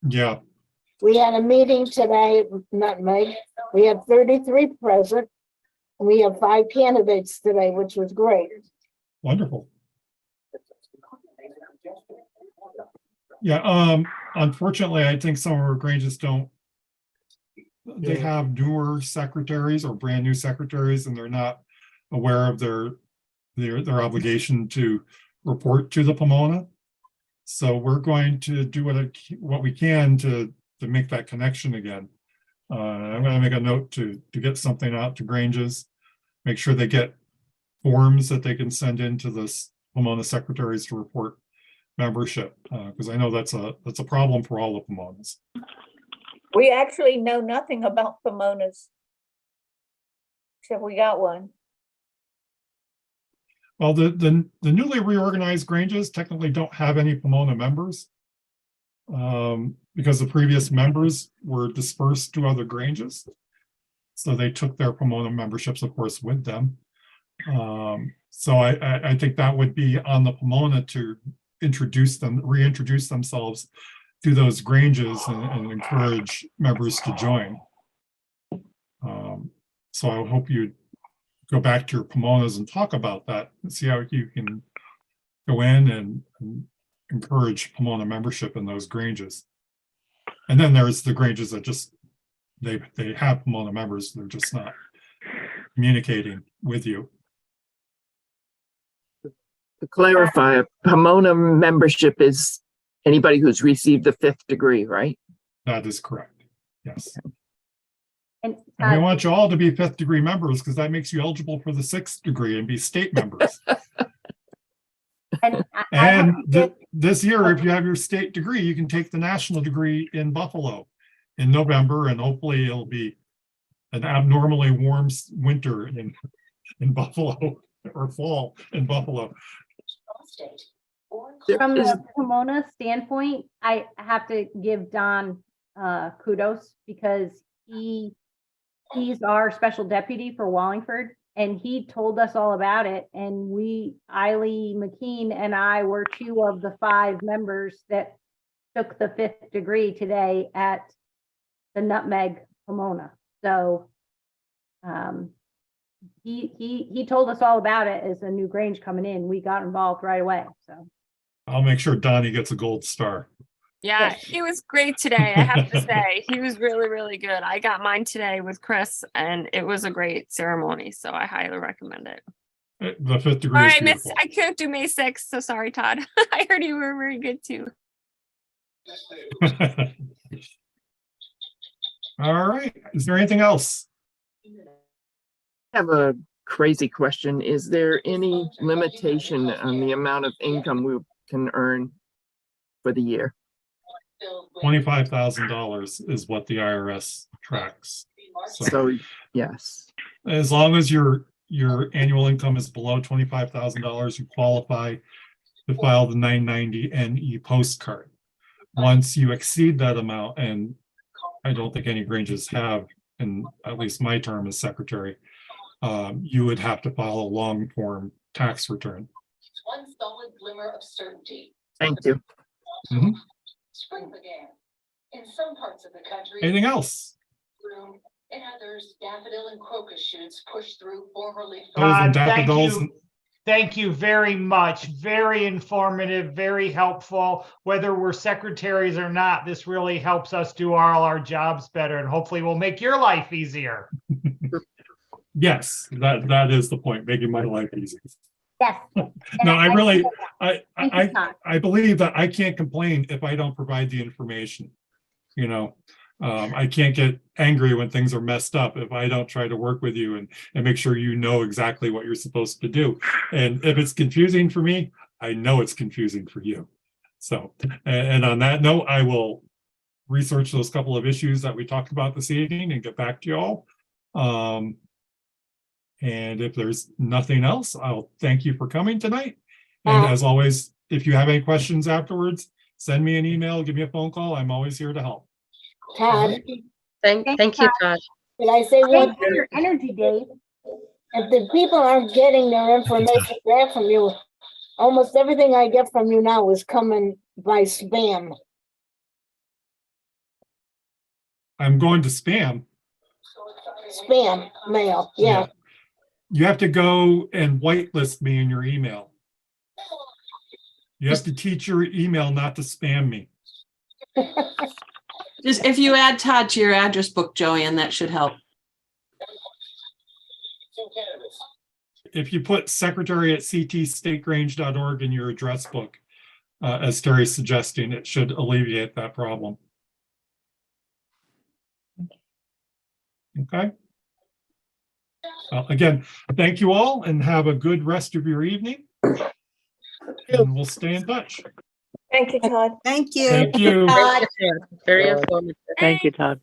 Yeah. We had a meeting today at Nutmeg. We had 33 present. We have 5 candidates today, which was great. Wonderful. Yeah, unfortunately, I think some of our Granges don't. They have newer secretaries or brand new secretaries, and they're not aware of their obligation to report to the Pomona. So we're going to do what we can to make that connection again. I'm going to make a note to get something out to Granges, make sure they get forms that they can send in to the Pomona secretaries to report membership, because I know that's a problem for all the Pomonas. We actually know nothing about Pomonas. Except we got one. Well, the newly reorganized Granges technically don't have any Pomona members, because the previous members were dispersed to other Granges. So they took their Pomona memberships, of course, with them. So I think that would be on the Pomona to reintroduce themselves to those Granges and encourage members to join. So I hope you go back to your Pomonas and talk about that and see how you can go in and encourage Pomona membership in those Granges. And then there's the Granges that just, they have Pomona members, they're just not communicating with you. To clarify, Pomona membership is anybody who's received the 5th degree, right? That is correct. Yes. And we want you all to be 5th degree members because that makes you eligible for the 6th degree and be state members. And I have And this year, if you have your state degree, you can take the national degree in Buffalo in November, and hopefully it'll be an abnormally warm winter in Buffalo or fall in Buffalo. From the Pomona standpoint, I have to give Don kudos because he's our special deputy for Wallingford, and he told us all about it. And Eiley McKean and I were 2 of the 5 members that took the 5th degree today at the Nutmeg Pomona. So he told us all about it as a new Grange coming in. We got involved right away. So I'll make sure Donnie gets a gold star. Yeah, he was great today. I have to say, he was really, really good. I got mine today with Chris, and it was a great ceremony. So I highly recommend it. The 5th degree All is right, beautiful. I couldn't do May 6th, so sorry, Todd. I heard you were very good too. All right. Is there anything else? I have a crazy question. Is there any limitation on the amount of income we can earn for the year? $25,000 is what the IRS tracks. So yes. As long as your annual income is below $25,000, you qualify to file the 990 NE postcard. Once you exceed that amount, and I don't think any Granges have, in at least my term as secretary, you would have to file a long form tax return. One solid glimmer of certainty. Thank you. Mhm. Spring began. In some parts of the country. Anything else? Bloom, in others, daffodil and crocus shoots push through formerly. Todd, Thank daffodils. you. Thank you very much. Very informative, very helpful. Whether we're secretaries or not, this really helps us do all our jobs better, and hopefully will make your life easier. Yes, that is the point, making my life easy. Yes. No, I really, Thank you, Todd. I believe that I can't complain if I don't provide the information. You know, I can't get angry when things are messed up if I don't try to work with you and make sure you know exactly what you're supposed to do. And if it's confusing for me, I know it's confusing for you. So, and on that note, I will research those couple of issues that we talked about this evening and get back to you all. And if there's nothing else, I'll thank you for coming tonight. And as always, if you have any questions afterwards, send me an email, give me a phone call. I'm always here to help. Todd, Thank you, Todd. did I say one? Thanks for your energy, Dave. If the people aren't getting their information back from you, almost everything I get from you now is coming by spam. I'm going to spam. Spam mail, yeah. You have to go and whitelist me in your email. You have to teach your email not to spam me. Just if you add Todd to your address book, Joanne, that should help. If you put secretary@ctstategrange.org in your address book, as Terry's suggesting, it should alleviate that problem. Okay. Again, thank you all and have a good rest of your evening. And we'll stay in touch. Thank you, Todd. Thank you. Thank you. Very informative. Thank you, Todd.